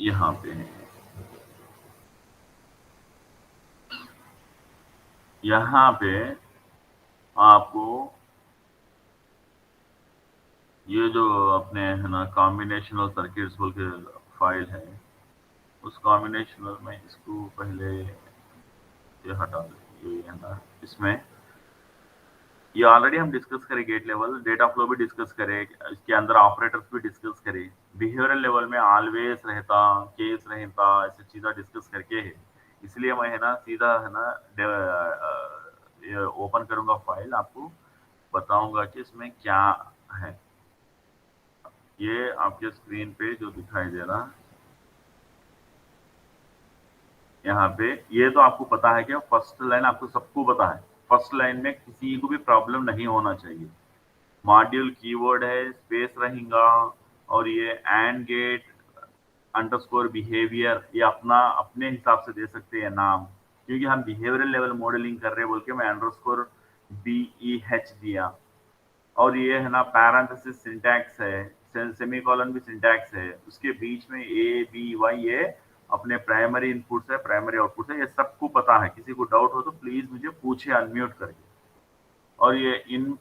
Speaker 2: यहाँ पे है, यहाँ पे आपको ये जो अपने है ना कॉम्बिनेशनल सर्किट्स बोल के फाइल है, उस कॉम्बिनेशनल में इसको पहले ये हटा दो, ये है ना, इसमें ये ऑलरेडी हम डिस्कस करें, गेट लेवल डेटा फ्लो भी डिस्कस करें, इसके अंदर ऑपरेटर्स भी डिस्कस करें। बिहेवियरल लेवल में ऑलवेज रहता, केस रहता, ऐसी चीज़ें डिस्कस करके है। इसलिए मैं है ना सीधा है ना ये ओपन करूंगा फाइल, आपको बताऊंगा कि इसमें क्या है। ये आपके स्क्रीन पे जो दिखाई दे रहा, यहाँ पे ये तो आपको पता है कि फर्स्ट लाइन आपको सबको पता है, फर्स्ट लाइन में किसी को भी प्रॉब्लम नहीं होना चाहिए। मॉड्यूल कीवर्ड है, स्पेस रहेगा, और ये एंड गेट अंडरस्कोर बिहेवियर, ये अपने हिसाब से दे सकते हैं नाम, क्योंकि हम बिहेवियरल लेवल मॉडलिंग कर रहे हैं बोल के मैं अंडरस्कोर BEH दिया। और ये है ना पैरेंथेसिस सिंटैक्स है, सेमीकोलन भी सिंटैक्स है, उसके बीच में ABY ये अपने प्राइमरी इनपुट्स है, प्राइमरी आउटपुट है, ये सबको पता है। किसी को डाउट हो तो प्लीज मुझे पूछे अनम्यूट करके। और ये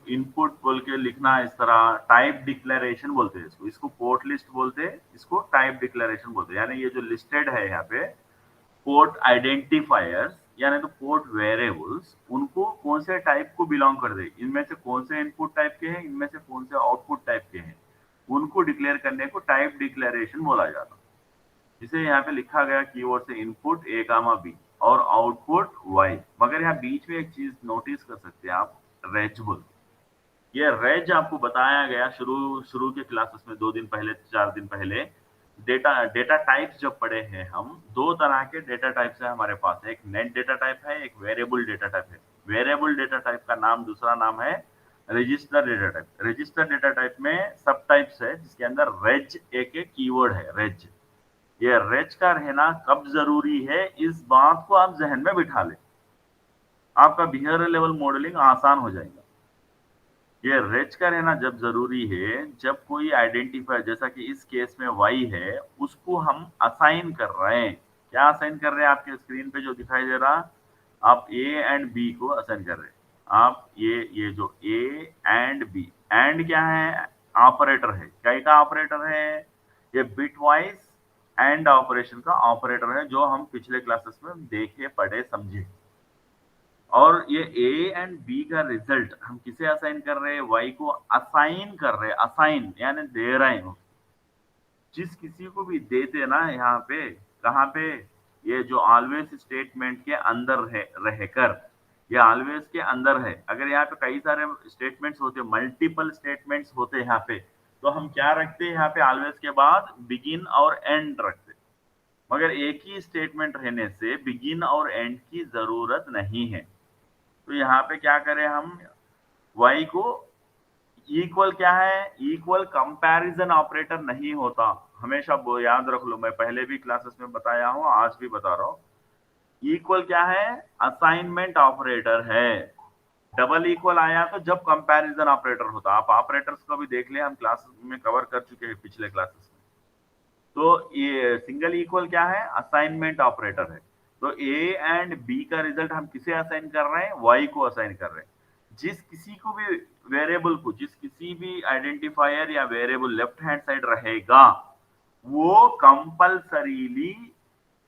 Speaker 2: इनपुट बोल के लिखना इस तरह, टाइप डिक्लेरेशन बोलते हैं इसको पोर्ट लिस्ट बोलते हैं, इसको टाइप डिक्लेरेशन बोलते हैं। यानी ये जो लिस्टेड है यहाँ पे, पोर्ट आइडेंटिफायर्स यानी तो पोर्ट वेरिएबल्स उनको कौन से टाइप को बिलोंग कर दे, इनमें से कौन से इनपुट टाइप के हैं, इनमें से कौन से आउटपुट टाइप के हैं, उनको डिक्लेयर करने को टाइप डिक्लेरेशन बोला जाता है। जिसे यहाँ पे लिखा गया कीवर्ड से इनपुट ए कामा बी और आउटपुट वाई। मगर यहाँ बीच में एक चीज नोटिस कर सकते हैं आप, रेजबल। ये रेज आपको बताया गया शुरू शुरू के क्लासेस में 2 दिन पहले 4 दिन पहले। डेटा डेटा टाइप्स जब पढ़े हैं हम, 2 तरह के डेटा टाइप्स है हमारे पास, एक नेट डेटा टाइप है, एक वेरिएबल डेटा टाइप है। वेरिएबल डेटा टाइप का नाम दूसरा नाम है register data type. Register data type में सब टाइप्स है जिसके अंदर रेज एक कीवर्ड है, रेज। ये रेज का रहना कब जरूरी है, इस बात को आप जहन में बिठा लें, आपका बिहेवियर लेवल मॉडलिंग आसान हो जाएगा। ये रेज का रहना जब जरूरी है जब कोई आइडेंटिफायर, जैसा कि इस केस में वाई है, उसको हम असाइन कर रहे हैं। क्या असाइन कर रहे हैं, आपके स्क्रीन पे जो दिखाई दे रहा, आप ए एंड बी को असाइन कर रहे हैं। आप ये जो ए एंड बी, एंड क्या है, ऑपरेटर है। क्या का ऑपरेटर है, ये बिट वाइज एंड ऑपरेशन का ऑपरेटर है, जो हम पिछले क्लासेस में देखे पढ़े समझे। और ये ए एंड बी का रिजल्ट हम किसे असाइन कर रहे हैं, वाई को असाइन कर रहे हैं। असाइन यानी दे रहे हैं। जिस किसी को भी देते ना, यहाँ पे कहाँ पे, ये जो ऑलवेज स्टेटमेंट के अंदर है रहकर, ये ऑलवेज के अंदर है। अगर यहाँ पे कई सारे स्टेटमेंट्स होते, मल्टीपल स्टेटमेंट्स होते यहाँ पे, तो हम क्या रखते हैं, यहाँ पे ऑलवेज के बाद बिगिन और एंड रखते। मगर एक ही स्टेटमेंट रहने से बिगिन और एंड की जरूरत नहीं है। तो यहाँ पे क्या करें हम, y को इक्वल क्या है, इक्वल कंपैरिजन ऑपरेटर नहीं होता। हमेशा वो याद रख लो, मैं पहले भी क्लासेस में बताया हूँ, आज भी बता रहा हूँ। इक्वल क्या है, असाइनमेंट ऑपरेटर है। डबल इक्वल आया तो जब कंपैरिजन ऑपरेटर होता। आप ऑपरेटर्स को भी देख ले, हम क्लास में कवर कर चुके हैं पिछले क्लासेस में। तो ये सिंगल इक्वल क्या है, असाइनमेंट ऑपरेटर है। तो ए एंड बी का रिजल्ट हम किसे असाइन कर रहे हैं, वाई को असाइन कर रहे हैं। जिस किसी को भी वेरिएबल को, जिस किसी भी आइडेंटिफायर या वेरिएबल लेफ्ट हैंड साइड रहेगा, वो कंपल्सरीली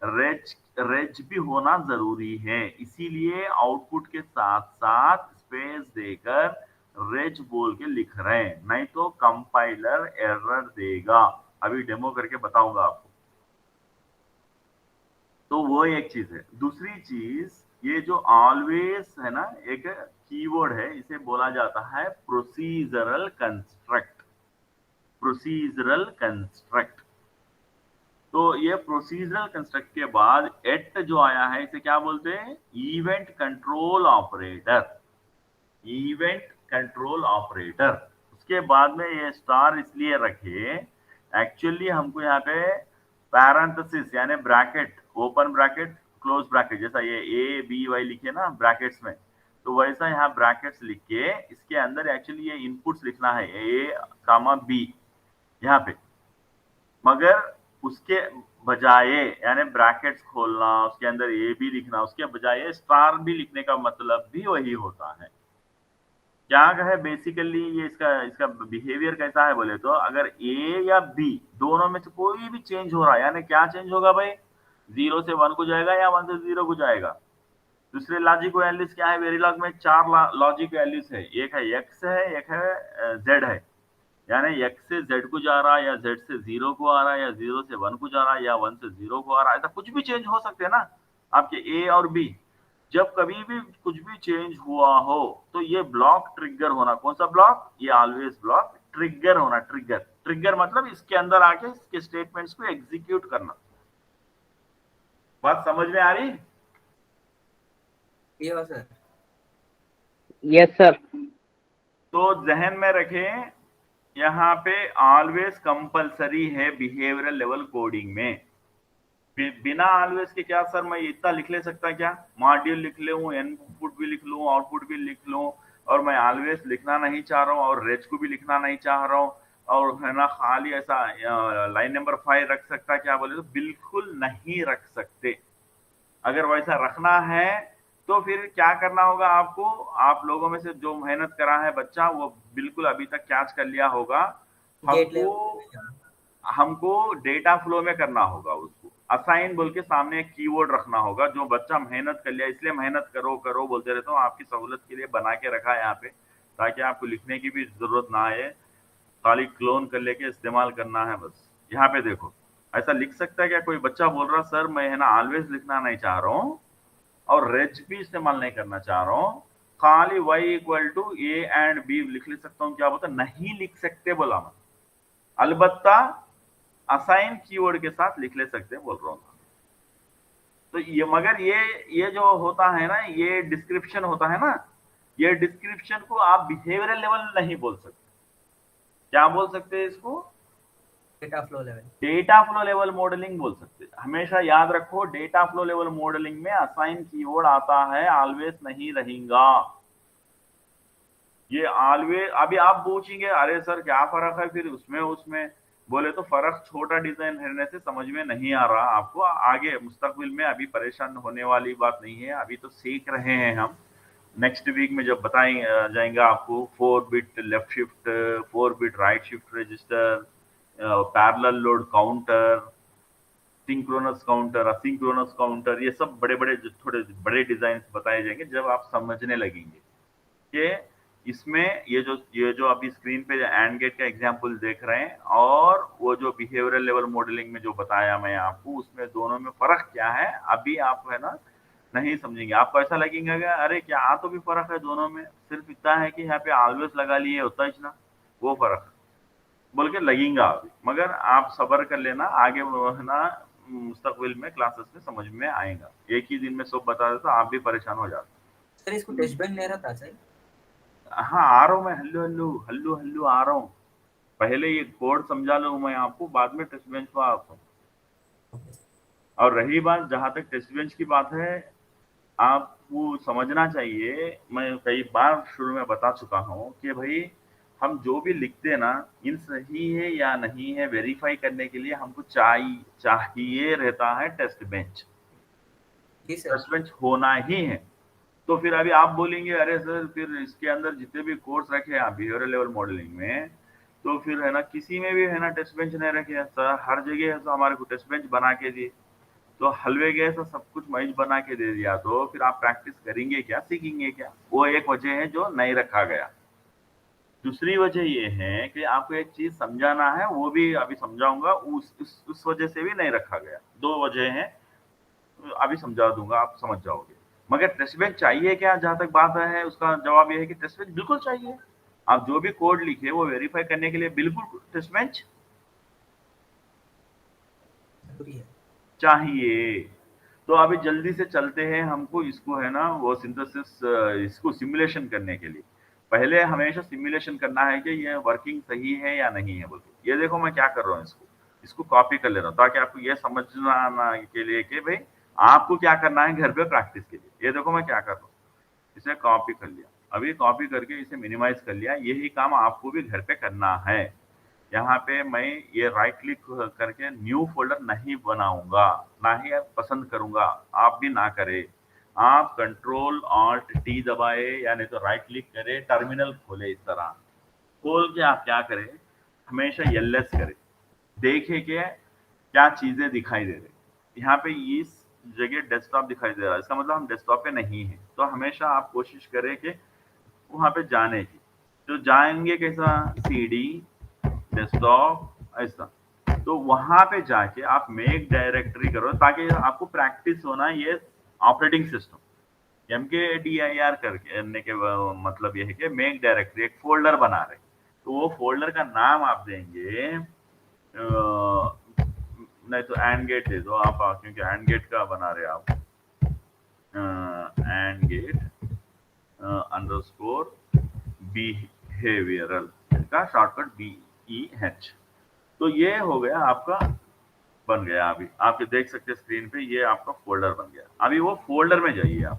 Speaker 2: रेज भी होना जरूरी है। इसीलिए आउटपुट के साथ साथ स्पेस देकर रेज बोल के लिख रहे हैं, नहीं तो कंपाइलर एरर देगा। अभी डेमो करके बताऊंगा आपको। तो वो एक चीज है। दूसरी चीज, ये जो ऑलवेज है ना, एक कीवर्ड है, इसे बोला जाता है प्रोसीजरल कंस्ट्रक्ट। Procedural construct. तो ये प्रोसीजरल कंस्ट्रक्ट के बाद एट जो आया है, इसे क्या बोलते हैं, event control operator. Event control operator. उसके बाद में ये स्टार इसलिए रखे, एक्चुअली हमको यहाँ पे पैरेंथेसिस यानी bracket, open bracket close bracket, जैसा ये ए बी वाई लिखे ना ब्रैकेट्स में, तो वैसा यहाँ ब्रैकेट्स लिख के इसके अंदर एक्चुअली ये इनपुट्स लिखना है, ए कामा बी यहाँ पे। मगर उसके बजाय यानी ब्रैकेट्स खोलना, उसके अंदर ए बी लिखना, उसके बजाय स्टार भी लिखने का मतलब भी वही होता है। क्या है बेसिकली, ये इसका बिहेवियर कैसा है बोले तो, अगर ए या बी दोनों में से कोई भी चेंज हो रहा है, यानी क्या चेंज होगा भाई, 0 से 1 को जाएगा या 1 से 0 को जाएगा। दूसरे लॉजिक वैल्यूज क्या है, वेरिलॉग में 4 लॉजिक वैल्यूज है, एक है एक्स है, एक है जेड है। यानी एक्स से जेड को जा रहा है, या जेड से 0 को आ रहा है, या 0 से 1 को जा रहा है, या 1 से 0 को आ रहा है। ऐसा कुछ भी चेंज हो सकते हैं ना आपके ए और बी। जब कभी भी कुछ भी चेंज हुआ हो तो ये ब्लॉक ट्रिगर होना। कौन सा ब्लॉक, ये ऑलवेज ब्लॉक ट्रिगर होना। ट्रिगर, ट्रिगर मतलब इसके अंदर आके इसके स्टेटमेंट्स को एग्जीक्यूट करना। बात समझ में आ रही,
Speaker 1: ये हो सर।
Speaker 4: Yes sir.
Speaker 2: तो जहन में रखें, यहाँ पे ऑलवेज कंपलसरी है बिहेवियरल लेवल कोडिंग में। बिना ऑलवेज के क्या सर मैं इतना लिख ले सकता क्या, मॉड्यूल लिख लूं, इनपुट भी लिख लूं, आउटपुट भी लिख लूं, और मैं ऑलवेज लिखना नहीं चाह रहा हूं और रेज को भी लिखना नहीं चाह रहा हूं, और है ना खाली ऐसा लाइन नंबर 5 रख सकता क्या बोले तो बिल्कुल नहीं रख सकते। अगर वैसा रखना है तो फिर क्या करना होगा आपको, आप लोगों में से जो मेहनत करा है बच्चा, वो बिल्कुल अभी तक कैच कर लिया होगा। हमको डेटा फ्लो में करना होगा उसको। असाइन बोल के सामने एक कीवर्ड रखना होगा। जो बच्चा मेहनत कर लिया, इसलिए मेहनत करो करो बोलते रहता हूँ, आपकी सहूलत के लिए बना के रखा है यहाँ पे, ताकि आपको लिखने की भी जरूरत ना आए, खाली क्लोन कर लेके इस्तेमाल करना है बस। यहाँ पे देखो, ऐसा लिख सकता है क्या कोई बच्चा? बोल रहा सर मैं है ना ऑलवेज लिखना नहीं चाह रहा हूँ और रेज भी इस्तेमाल नहीं करना चाह रहा हूँ, खाली y equal to a and b लिख ले सकता हूँ। क्या बोलता? नहीं लिख सकते बोला मैं, अलबत्ता असाइन कीवर्ड के साथ लिख ले सकते बोल रहा हूँ। तो ये मगर ये जो होता है ना, ये डिस्क्रिप्शन होता है ना, ये डिस्क्रिप्शन को आप बिहेवियरल लेवल नहीं बोल सकते। क्या बोल सकते हैं इसको?
Speaker 1: Data flow level.
Speaker 2: Data flow level modelling बोल सकते हैं। हमेशा याद रखो, डेटा फ्लो लेवल मॉडलिंग में असाइन कीवर्ड आता है, ऑलवेज नहीं रहेगा। ये ऑलवेज, अभी आप पूछेंगे अरे सर क्या फर्क है फिर उसमें बोले तो फर्क छोटा डिजाइन रहने से समझ में नहीं आ रहा आपको। आगे मुस्तकबिल में अभी परेशान होने वाली बात नहीं है, अभी तो सीख रहे हैं हम। नेक्स्ट वीक में जब बताएं जाएंगे आपको 4 bit left shift, 4 bit right shift register, parallel load counter, synchronous counter, asynchronous counter, ये सब बड़े बड़े थोड़े बड़े डिजाइन बताए जाएंगे जब आप समझने लगेंगे कि इसमें ये जो अभी स्क्रीन पे एंड गेट का एग्जांपल देख रहे हैं और वो जो बिहेवियरल लेवल मॉडलिंग में जो बताया मैं आपको, उसमें दोनों में फर्क क्या है अभी आप है ना नहीं समझेंगे। आपको ऐसा लगेगा अरे क्या तो भी फर्क है दोनों में, सिर्फ इतना है कि यहाँ पे ऑलवेज लगा लिए होता है ना, वो फर्क बोल के लगेगा अभी। मगर आप सब्र कर लेना, आगे वो है ना मुस्तकबिल में क्लासेस में समझ में आएगा। एक ही दिन में सब बता देता आप भी परेशान हो जाते।
Speaker 1: सर इसको टेस्ट बेंच नहीं रहता सर?
Speaker 2: हाँ आ रहा हूँ मैं, हल्लू हल्लू हल्लू हल्लू आ रहा हूँ। पहले ये कोड समझा लूँ मैं आपको, बाद में टेस्ट बेंच को आता हूँ। और रही बात जहाँ तक टेस्ट बेंच की बात है, आपको समझना चाहिए, मैं कई बार शुरू में बता चुका हूँ कि भाई हम जो भी लिखते हैं ना, इन सही है या नहीं है वेरीफाई करने के लिए हमको चाहिए रहता है टेस्ट बेंच। टेस्ट बेंच होना ही है। तो फिर अभी आप बोलेंगे अरे सर फिर इसके अंदर जितने भी कोर्स रखे हैं बिहेवियरल लेवल मॉडलिंग में, तो फिर है ना किसी में भी है ना टेस्ट बेंच नहीं रखे सर, हर जगह है तो हमारे को टेस्ट बेंच बना के दिए, तो हलवे गए तो सब कुछ मैच बना के दे दिया, तो फिर आप प्रैक्टिस करेंगे क्या, सीखेंगे क्या? वो एक वजह है जो नहीं रखा गया। दूसरी वजह ये है कि आपको एक चीज समझाना है, वो भी अभी समझाऊंगा, उस वजह से भी नहीं रखा गया। 2 वजह हैं, अभी समझा दूंगा, आप समझ जाओगे। मगर टेस्ट बेंच चाहिए क्या? जहां तक बात है उसका जवाब ये है कि टेस्ट बेंच बिल्कुल चाहिए। आप जो भी कोड लिखे वो वेरीफाई करने के लिए बिल्कुल टेस्ट बेंच चाहिए। तो अभी जल्दी से चलते हैं, हमको इसको है ना वो सिंथेसिस, इसको सिमुलेशन करने के लिए पहले हमेशा सिमुलेशन करना है कि ये वर्किंग सही है या नहीं है बोलते। ये देखो मैं क्या कर रहा हूँ, इसको कॉपी कर ले रहा हूँ ताकि आपको ये समझना के लिए कि भाई आपको क्या करना है घर पे प्रैक्टिस के लिए। ये देखो मैं क्या कर रहा हूँ, इसे कॉपी कर लिया, अभी कॉपी करके इसे मिनिमाइज कर लिया। यही काम आपको भी घर पे करना है। यहाँ पे मैं ये राइट क्लिक करके न्यू फोल्डर नहीं बनाऊंगा, ना ही पसंद करूंगा, आप भी ना करें। आप कंट्रोल ऑल्ट टी दबाए या नहीं तो राइट क्लिक करें, टर्मिनल खोले, इस तरह खोल के आप क्या करें, हमेशा एलएस करें, देखे कि क्या चीजें दिखाई दे रही। यहाँ पे इस जगह डेस्कटॉप दिखाई दे रहा है, इसका मतलब हम डेस्कटॉप पे नहीं है। तो हमेशा आप कोशिश करें कि वहां पे जाने की, तो जाएंगे कैसा, सीडी डेस्कटॉप ऐसा, तो वहां पे जाके आप मेक डायरेक्टरी करो ताकि आपको प्रैक्टिस होना। ये ऑपरेटिंग सिस्टम MKDIR करने के मतलब ये है कि मेक डायरेक्टरी एक फोल्डर बना रहे, तो वो फोल्डर का नाम आप देंगे, नहीं तो एंड गेट दे दो आप, क्योंकि एंड गेट का बना रहे आप, एंड गेट अंडरस्कोर बिहेवियरल का शॉर्टकट BEH। तो ये हो गया आपका, बन गया। अभी आप देख सकते हैं स्क्रीन पे, ये आपका फोल्डर बन गया। अभी वो फोल्डर में जाइए आप,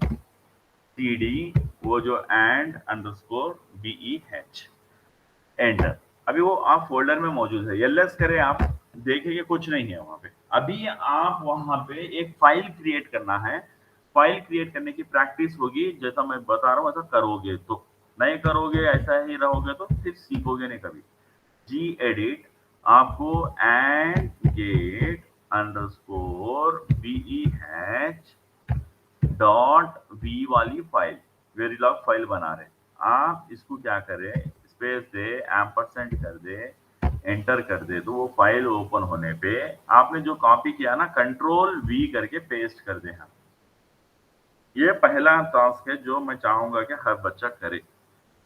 Speaker 2: CD वो जो एंड अंडरस्कोर BEH एंटर, अभी वो आप फोल्डर में मौजूद है। एलएस करें आप, देखिए कुछ नहीं है वहां पे। अभी आप वहां पे एक फाइल क्रिएट करना है, फाइल क्रिएट करने की प्रैक्टिस होगी। जैसा मैं बता रहा हूँ ऐसा करोगे, तो नहीं करोगे ऐसा ही रहोगे तो फिर सीखोगे नहीं कभी। Gedit आपको and gate underscore BEH dot V वाली फाइल वेरिलॉग फाइल बना रहे हैं। आप इसको क्या करें, स्पेस दे, एम्परसेंड कर दे, एंटर कर दे, तो वो फाइल ओपन होने पे आपने जो कॉपी किया ना, कंट्रोल V करके पेस्ट कर दे। हम ये पहला टास्क है जो मैं चाहूंगा कि हर बच्चा करे,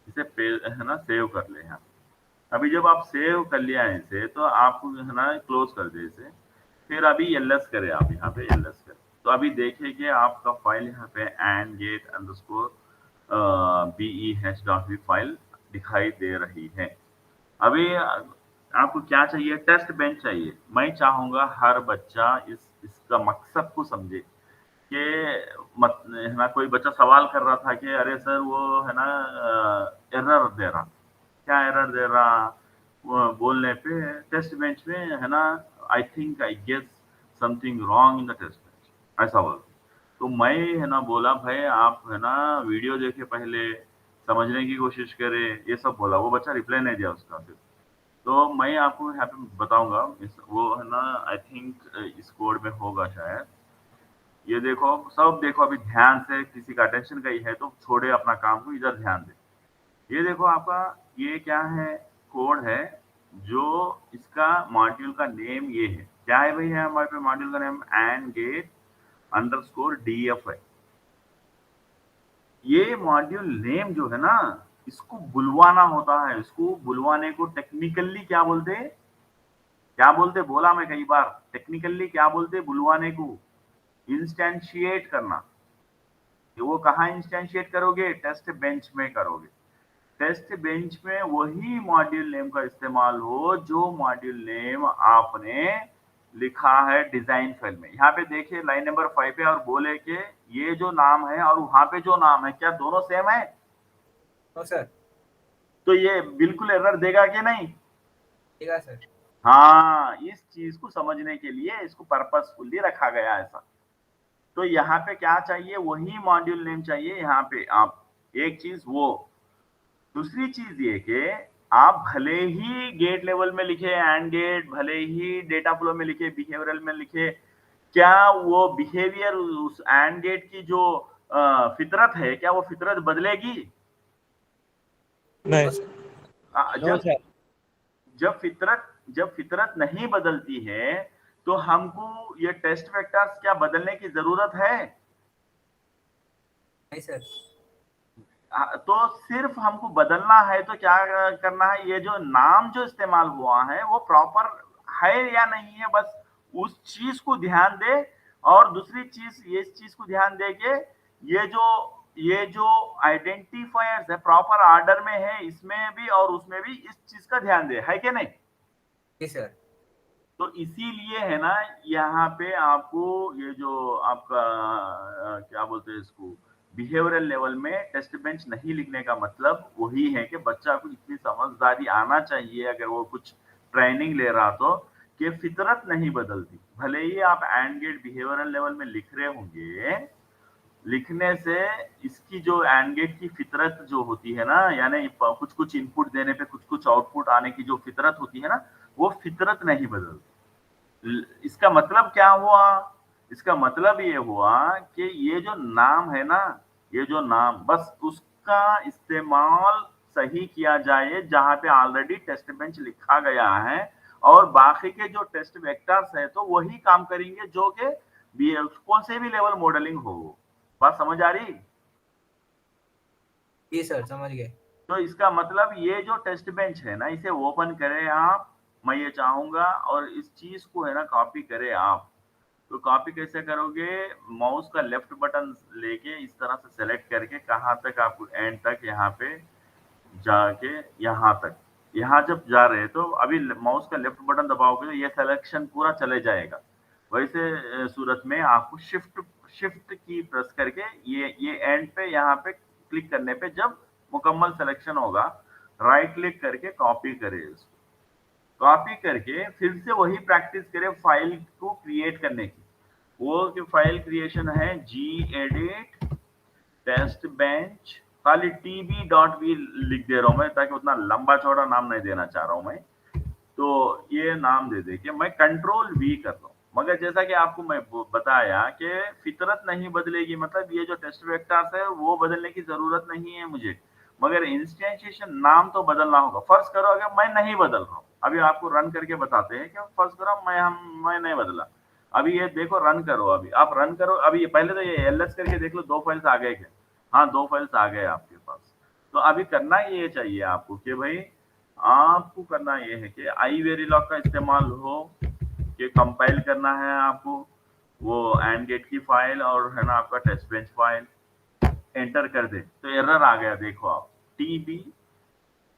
Speaker 2: इसे है ना सेव कर ले। हम अभी जब आप सेव कर लिया है इसे, तो आप है ना क्लोज कर दे इसे, फिर अभी ls करें, आप यहाँ पे ls करें, तो अभी देखिए कि आपका फाइल यहाँ पे AND-GATE अंडरस्कोर BEH.V फाइल दिखाई दे रही है। अभी आपको क्या चाहिए, टेस्ट बेंच चाहिए। मैं चाहूंगा हर बच्चा इसका मकसद को समझे कि है ना, कोई बच्चा सवाल कर रहा था कि अरे सर वो है ना एरर दे रहा, क्या एरर दे रहा, बोलने पे टेस्ट बेंच में है ना, I think I guess something wrong in the test bench, ऐसा बोल। तो मैं है ना बोला भाई आप है ना वीडियो देखे, पहले समझने की कोशिश करे, ये सब बोला। वो बच्चा रिप्लाई नहीं दिया उसका। फिर तो मैं आपको यहाँ पे बताऊंगा, वो है ना आई थिंक इस कोड में होगा शायद। ये देखो, सब देखो अभी ध्यान से, किसी का अटेंशन गई है तो छोड़े अपना काम को, इधर ध्यान दे। ये देखो आपका ये क्या है, कोड है, जो इसका मॉड्यूल का नेम ये है। क्या है भाई, है हमारे पे मॉड्यूल का नेम AND-GATE अंडरस्कोर DF है। ये मॉड्यूल नेम जो है ना, इसको बुलवाना होता है। इसको बुलवाने को टेक्निकली क्या बोलते हैं, क्या बोलते, बोला मैं कई बार, टेक्निकली क्या बोलते, बुलवाने को इंस्टेंशिएट करना। वो कहाँ इंस्टेंशिएट करोगे, टेस्ट बेंच में करोगे। टेस्ट बेंच में वही मॉड्यूल नेम का इस्तेमाल हो जो मॉड्यूल नेम आपने लिखा है डिजाइन फाइल में। यहाँ पे देखिए लाइन नंबर 5 पे, और बोले कि ये जो नाम है और वहां पे जो नाम है, क्या दोनों सेम है?
Speaker 1: No sir.
Speaker 2: तो ये बिल्कुल एरर देगा कि नहीं?
Speaker 1: देगा सर।
Speaker 2: हाँ, इस चीज को समझने के लिए इसको पर्पसफुली रखा गया ऐसा। तो यहाँ पे क्या चाहिए, वही मॉड्यूल नेम चाहिए। यहाँ पे आप एक चीज वो, दूसरी चीज ये कि आप भले ही गेट लेवल में लिखे AND-GATE, भले ही डेटा फ्लो में लिखे, बिहेवियरल में लिखे, क्या वो बिहेवियर उस AND-GATE की जो फितरत है, क्या वो फितरत बदलेगी?
Speaker 3: नहीं
Speaker 2: जब फितरत नहीं बदलती है तो हमको ये टेस्ट वेक्टर्स क्या बदलने की जरूरत है?
Speaker 1: नहीं सर।
Speaker 2: तो सिर्फ हमको बदलना है तो क्या करना है, ये जो नाम जो इस्तेमाल हुआ है वो प्रॉपर है या नहीं है, बस उस चीज को ध्यान दे। और दूसरी चीज, ये इस चीज को ध्यान दे कि ये जो आइडेंटिफायर्स है प्रॉपर ऑर्डर में है, इसमें भी और उसमें भी, इस चीज का ध्यान दे, है कि नहीं?
Speaker 1: जी सर।
Speaker 2: तो इसीलिए है ना, यहाँ पे आपको ये जो आपका क्या बोलते हैं इसको, बिहेवियरल लेवल में टेस्ट बेंच नहीं लिखने का मतलब वही है कि बच्चा को इतनी समझदारी आना चाहिए, अगर वो कुछ ट्रेनिंग ले रहा तो, कि फितरत नहीं बदलती। भले ही आप AND-GATE बिहेवियरल लेवल में लिख रहे होंगे, लिखने से इसकी जो AND-GATE की फितरत जो होती है ना, यानी कुछ कुछ इनपुट देने पे कुछ कुछ आउटपुट आने की जो फितरत होती है ना, वो फितरत नहीं बदलती। इसका मतलब क्या हुआ, इसका मतलब ये हुआ कि ये जो नाम है ना, ये जो नाम, बस उसका इस्तेमाल सही किया जाए जहां पे ऑलरेडी टेस्ट बेंच लिखा गया है, और बाकी के जो टेस्ट वेक्टर्स है तो वही काम करेंगे जो कि कौन से भी लेवल मॉडलिंग हो। बात समझ आ रही?
Speaker 1: जी सर, समझ गए।
Speaker 2: तो इसका मतलब ये जो टेस्ट बेंच है ना, इसे ओपन करें आप, मैं ये चाहूंगा, और इस चीज को है ना कॉपी करें आप। तो कॉपी कैसे करोगे, माउस का लेफ्ट बटन लेके इस तरह से सेलेक्ट करके, कहाँ तक आपको, एंड तक, यहाँ पे जाके यहाँ तक, यहाँ जब जा रहे हैं तो अभी माउस का लेफ्ट बटन दबाओगे तो ये सिलेक्शन पूरा चले जाएगा। वैसे सूरत में आपको शिफ्ट की प्रेस करके ये एंड पे, यहाँ पे क्लिक करने पे जब मुकम्मल सिलेक्शन होगा, राइट क्लिक करके कॉपी करें इसको। कॉपी करके फिर से वही प्रैक्टिस करें फाइल को क्रिएट करने की। वो फाइल क्रिएशन है gedit टेस्ट बेंच, खाली tb.v लिख दे रहा हूं मैं, ताकि उतना लंबा चौड़ा नाम नहीं देना चाह रहा हूं मैं। तो ये नाम दे दे के मैं कंट्रोल V कर रहा हूं। मगर जैसा कि आपको मैं बताया कि फितरत नहीं बदलेगी, मतलब ये जो टेस्ट वेक्टर्स है वो बदलने की जरूरत नहीं है मुझे, मगर इंस्टेंशिएशन नाम तो बदलना होगा। फर्ज करो अगर मैं नहीं बदल रहा हूँ, अभी आपको रन करके बताते हैं कि फर्ज करो मैं नहीं बदला, अभी ये देखो रन करो, अभी आप रन करो, अभी ये पहले तो ये एलएस करके देख लो 2 फाइल्स आ गए क्या? हाँ 2 फाइल्स आ गए आपके पास। तो अभी करना ये चाहिए आपको कि भाई आपको करना ये है कि आई वेरीलॉग का इस्तेमाल हो कि कंपाइल करना है आपको वो एंड गेट की फाइल और है ना आपका टेस्ट बेंच फाइल, एंटर कर दे तो एरर आ गया, देखो आप टीबी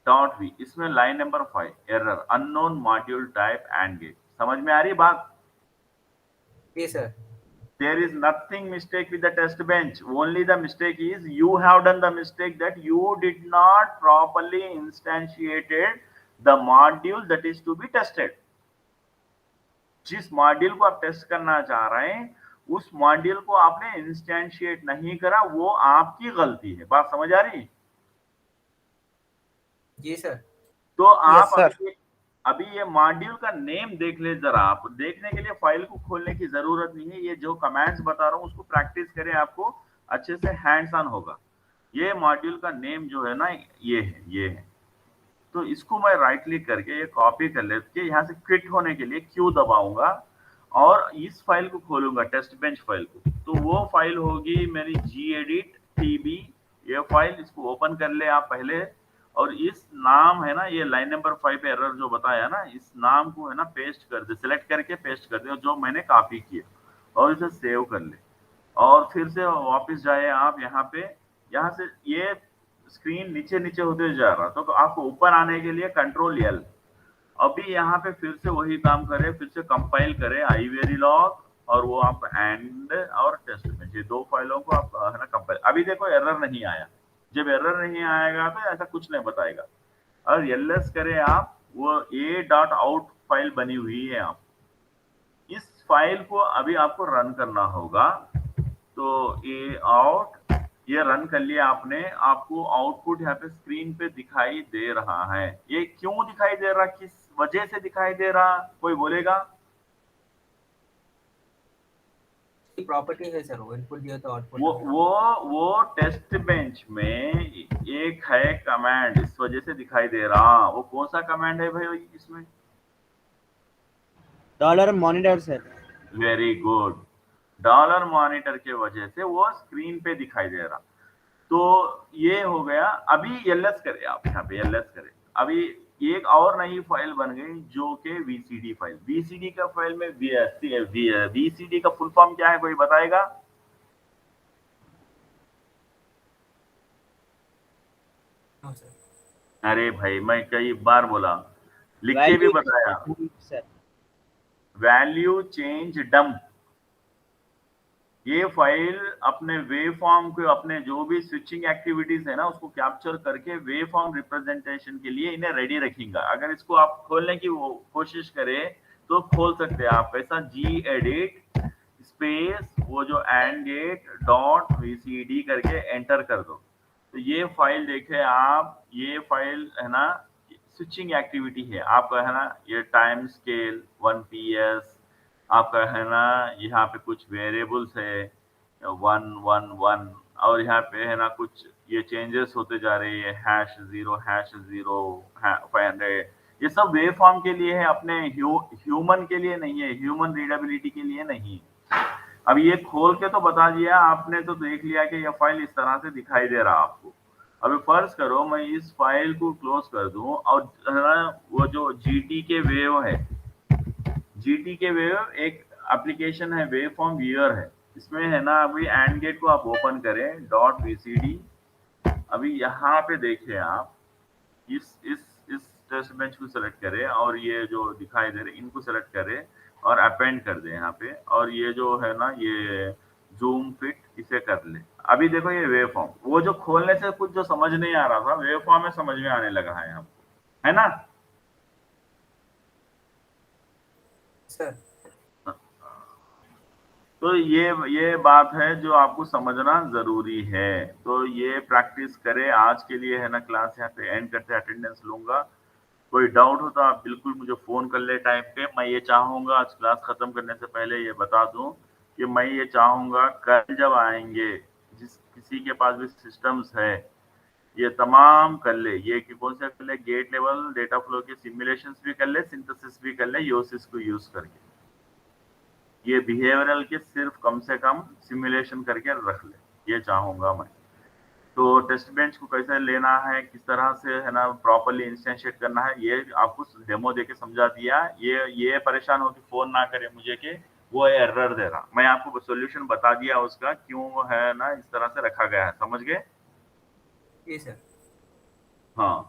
Speaker 2: डॉट वी, इसमें line number 5 error unknown module type and get. समझ में आ रही बात?
Speaker 1: जी sir.
Speaker 2: There is nothing mistake with the test bench. Only the mistake is you have done the mistake that you did not properly instantiated the module that is to be tested. जिस module को आप test करना चाह रहे हैं उस module को आपने इंस्टेंशिएट नहीं करा, वो आपकी गलती है। बात समझ आ रही?
Speaker 1: जी सर।
Speaker 2: तो आप
Speaker 3: सर।
Speaker 2: अभी ये मॉड्यूल का नेम देख ले जरा, आप देखने के लिए फाइल को खोलने की जरूरत नहीं है, ये जो कमांड्स बता रहा हूँ उसको प्रैक्टिस करें, आपको अच्छे से हैंड्स ऑन होगा। ये मॉड्यूल का नेम जो है ना ये है। तो इसको मैं राइट क्लिक करके ये कॉपी कर लेके यहाँ से क्विट होने के लिए क्यू दबाऊंगा और इस फाइल को खोलूंगा टेस्ट बेंच फाइल को, तो वो फाइल होगी मेरी gedit tb, ये फाइल, इसको ओपन कर ले आप पहले, और इस नाम है ना ये लाइन नंबर 5 पे एरर जो बताया ना, इस नाम को है ना पेस्ट कर दे, सिलेक्ट करके पेस्ट कर दे जो मैंने कॉपी किया, और इसे सेव कर ले और फिर से वापस जाए आप यहाँ पे। यहाँ से ये स्क्रीन नीचे नीचे होते जा रहा, तो आपको ऊपर आने के लिए कंट्रोल एल। अभी यहाँ पे फिर से वही काम करे, फिर से कंपाइल करे आई वेरीलॉग और वो आप एंड और टेस्ट बेंच, ये 2 फाइलों को आप है ना कंपाइल। अभी देखो एरर नहीं आया, जब एरर नहीं आएगा तो ऐसा कुछ नहीं बताएगा। और एलएस करे आप, वो a.out फाइल बनी हुई है, आप इस फाइल को अभी आपको रन करना होगा। तो a.out ये रन कर लिया आपने, आपको आउटपुट यहाँ पे स्क्रीन पे दिखाई दे रहा है। ये क्यों दिखाई दे रहा, किस वजह से दिखाई दे रहा, कोई बोलेगा?
Speaker 1: प्रॉपर्टी है सर, वो इनपुट दिया तो आउटपुट।
Speaker 2: वो टेस्ट बेंच में एक है कमांड, इस वजह से दिखाई दे रहा। वो कौन सा कमांड है भाई इसमें?
Speaker 3: $monitor sir.
Speaker 2: Very good, dollar monitor के वजह से वो स्क्रीन पे दिखाई दे रहा। तो ये हो गया। अभी एलएस करें आप, यहाँ पे एलएस करें। अभी एक और नई फाइल बन गई जो कि वीसीडी फाइल। वीसीडी का फाइल में वीसीडी का फुल फॉर्म क्या है, कोई बताएगा? अरे भाई मैं कई बार बोला, लिख के भी बताया, वैल्यू चेंज डंप। ये फाइल अपने वेव फॉर्म को, अपने जो भी स्विचिंग एक्टिविटीज है ना उसको कैप्चर करके वेव फॉर्म रिप्रेजेंटेशन के लिए इन्हें रेडी रखेगा। अगर इसको आप खोलने की कोशिश करें तो खोल सकते हैं आप, कैसा? gedit स्पेस वो जो एंड गेट डॉट वीसीडी करके एंटर कर दो, तो ये फाइल देखे आप, ये फाइल है ना स्विचिंग एक्टिविटी है आपका, है ना ये टाइम स्केल 1ps आपका, है ना यहाँ पे कुछ वेरिएबल्स है 1 1 1, और यहाँ पे है ना कुछ ये चेंजेस होते जा रहे हैं, #0 500, ये सब वेव फॉर्म के लिए है, अपने ह्यूमन के लिए नहीं है, ह्यूमन रीडेबिलिटी के लिए नहीं। अब ये खोल के तो बता दिया आपने, तो देख लिया कि ये फाइल इस तरह से दिखाई दे रहा आपको। अभी फर्ज करो मैं इस फाइल को क्लोज कर दूं और है ना वो जो जीटी के वेव है, जीटी के वेव एक एप्लीकेशन है, वेव फॉर्म व्यूअर है, इसमें है ना अभी एंड गेट को आप ओपन करें डॉट वीसीडी। अभी यहाँ पे देखिए आप इस टेस्ट बेंच को सेलेक्ट करें और ये जो दिखाई दे रहे इनको सेलेक्ट करें और अपेंड कर दे यहाँ पे, और ये जो है ना ये जूम फिट इसे कर ले। अभी देखो ये वेव फॉर्म, वो जो खोलने से कुछ जो समझ नहीं आ रहा था वेव फॉर्म में समझ में आने लगा है आपको, है ना
Speaker 1: सर?
Speaker 2: तो ये बात है जो आपको समझना जरूरी है। तो ये प्रैक्टिस करें। आज के लिए है ना क्लास यहाँ पे एंड करते, अटेंडेंस लूंगा। कोई डाउट हो तो आप बिल्कुल मुझे फ़ोन कर ले टाइम पे। मैं ये चाहूँगा आज क्लास ख़त्म करने से पहले ये बता दूँ कि मैं ये चाहूँगा कल जब आएँगे, जिस किसी के पास भी सिस्टम्स है, ये तमाम कर ले। ये कि कौन सा कर ले, गेट लेवल डेटा फ्लो के सिमुलेशंस भी कर ले, सिंथेसिस भी कर ले योसिस को यूज़ करके। ये बिहेवियरल के सिर्फ़ कम से कम सिमुलेशन करके रख ले, ये चाहूँगा मैं। तो टेस्ट बेंच को कैसे लेना है, किस तरह से है ना प्रॉपर्ली इंस्टेंशिएट करना है, ये आपको डेमो देके समझा दिया। ये परेशान हो के फ़ोन ना करे मुझे कि वो एरर दे रहा। मैं आपको सॉल्यूशन बता दिया उसका क्यों है ना इस तरह से रखा गया है, समझ गए?
Speaker 1: जी सर।
Speaker 2: हाँ,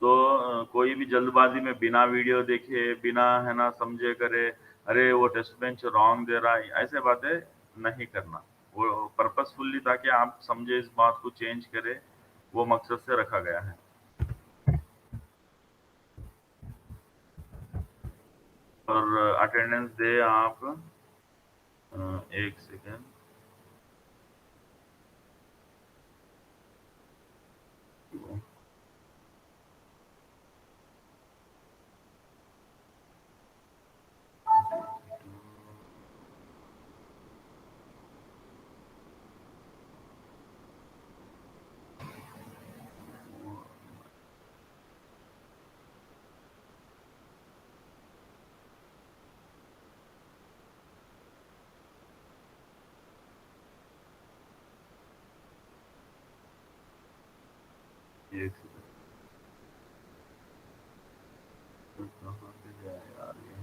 Speaker 2: तो कोई भी जल्दबाज़ी में बिना वीडियो देखे, बिना है ना समझे करे, अरे वो टेस्ट बेंच रॉन्ग दे रहा है, ऐसे बातें नहीं करना। वो पर्पसफुली ताकि आप समझे इस बात को चेंज करें, वो मकसद से रखा गया है। और अटेंडेंस दे आप 1 सेकंड। एक सेकंड। कहाँ पे गया यार ये?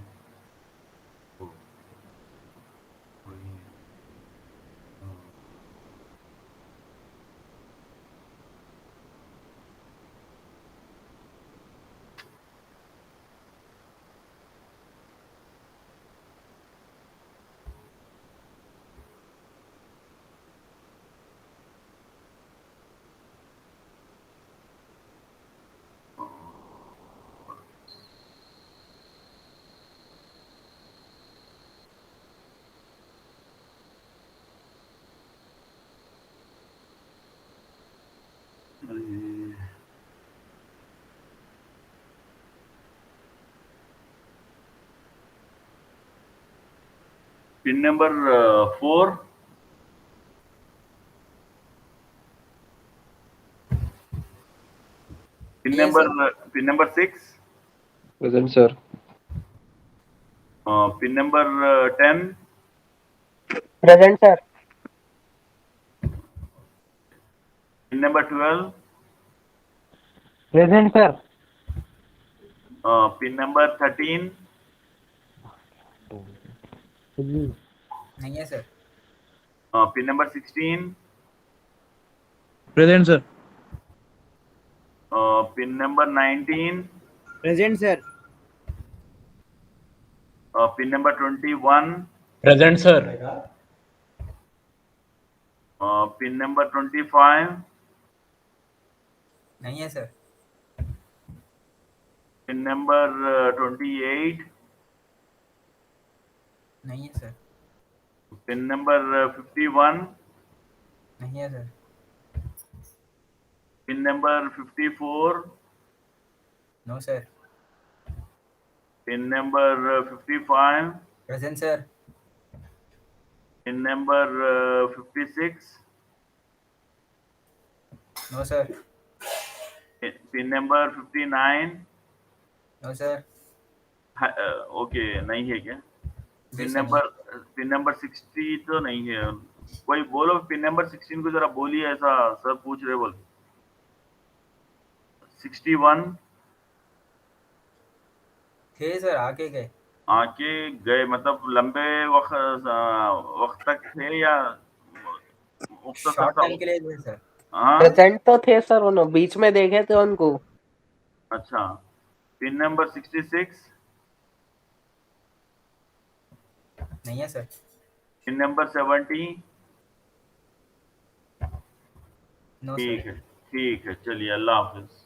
Speaker 2: ओ, वही है। हाँ। अरे pin number 4, pin
Speaker 1: Yes, sir.
Speaker 2: Number 6,
Speaker 4: Present, sir.
Speaker 2: Pin number 10,
Speaker 4: Present, sir.
Speaker 2: Pin number 12,
Speaker 4: Present, sir.
Speaker 2: Pin number 13,
Speaker 1: नहीं है sir.
Speaker 2: Pin number 16,
Speaker 3: present sir.
Speaker 2: Pin number 19,
Speaker 3: present sir.
Speaker 2: Pin number 21,
Speaker 3: present sir.
Speaker 2: Pin number 25,
Speaker 1: नहीं है sir.
Speaker 2: Pin number 28,
Speaker 1: नहीं है sir.
Speaker 2: Pin number 51,
Speaker 1: नहीं है sir.
Speaker 2: Pin number 54,
Speaker 1: no sir.
Speaker 2: Pin number 55,
Speaker 1: present sir.
Speaker 2: Pin number 56,
Speaker 1: no sir.
Speaker 2: Pin number 59,
Speaker 1: no sir.
Speaker 2: Okay नहीं है क्या?
Speaker 1: जी सर नहीं।
Speaker 2: पिन नंबर 60 तो नहीं है। कोई बोलो पिन नंबर 16 को जरा बोलिए, ऐसा सर पूछ रहे बोल। 61
Speaker 1: थे सर, आके गए।
Speaker 2: आके गए मतलब लंबे वक्त तक थे या मुख्तसर
Speaker 1: शॉर्ट
Speaker 2: सा?
Speaker 1: टाइम के लिए थे सर।
Speaker 2: हाँ
Speaker 4: प्रेजेंट तो थे सर, उन्होंने बीच में देखे थे उनको।
Speaker 2: अच्छा। पिन नंबर 66,
Speaker 1: नहीं है sir.
Speaker 2: Pin number 70।
Speaker 1: No sir.
Speaker 2: ठीक है चलिए, अल्लाह हाफिज।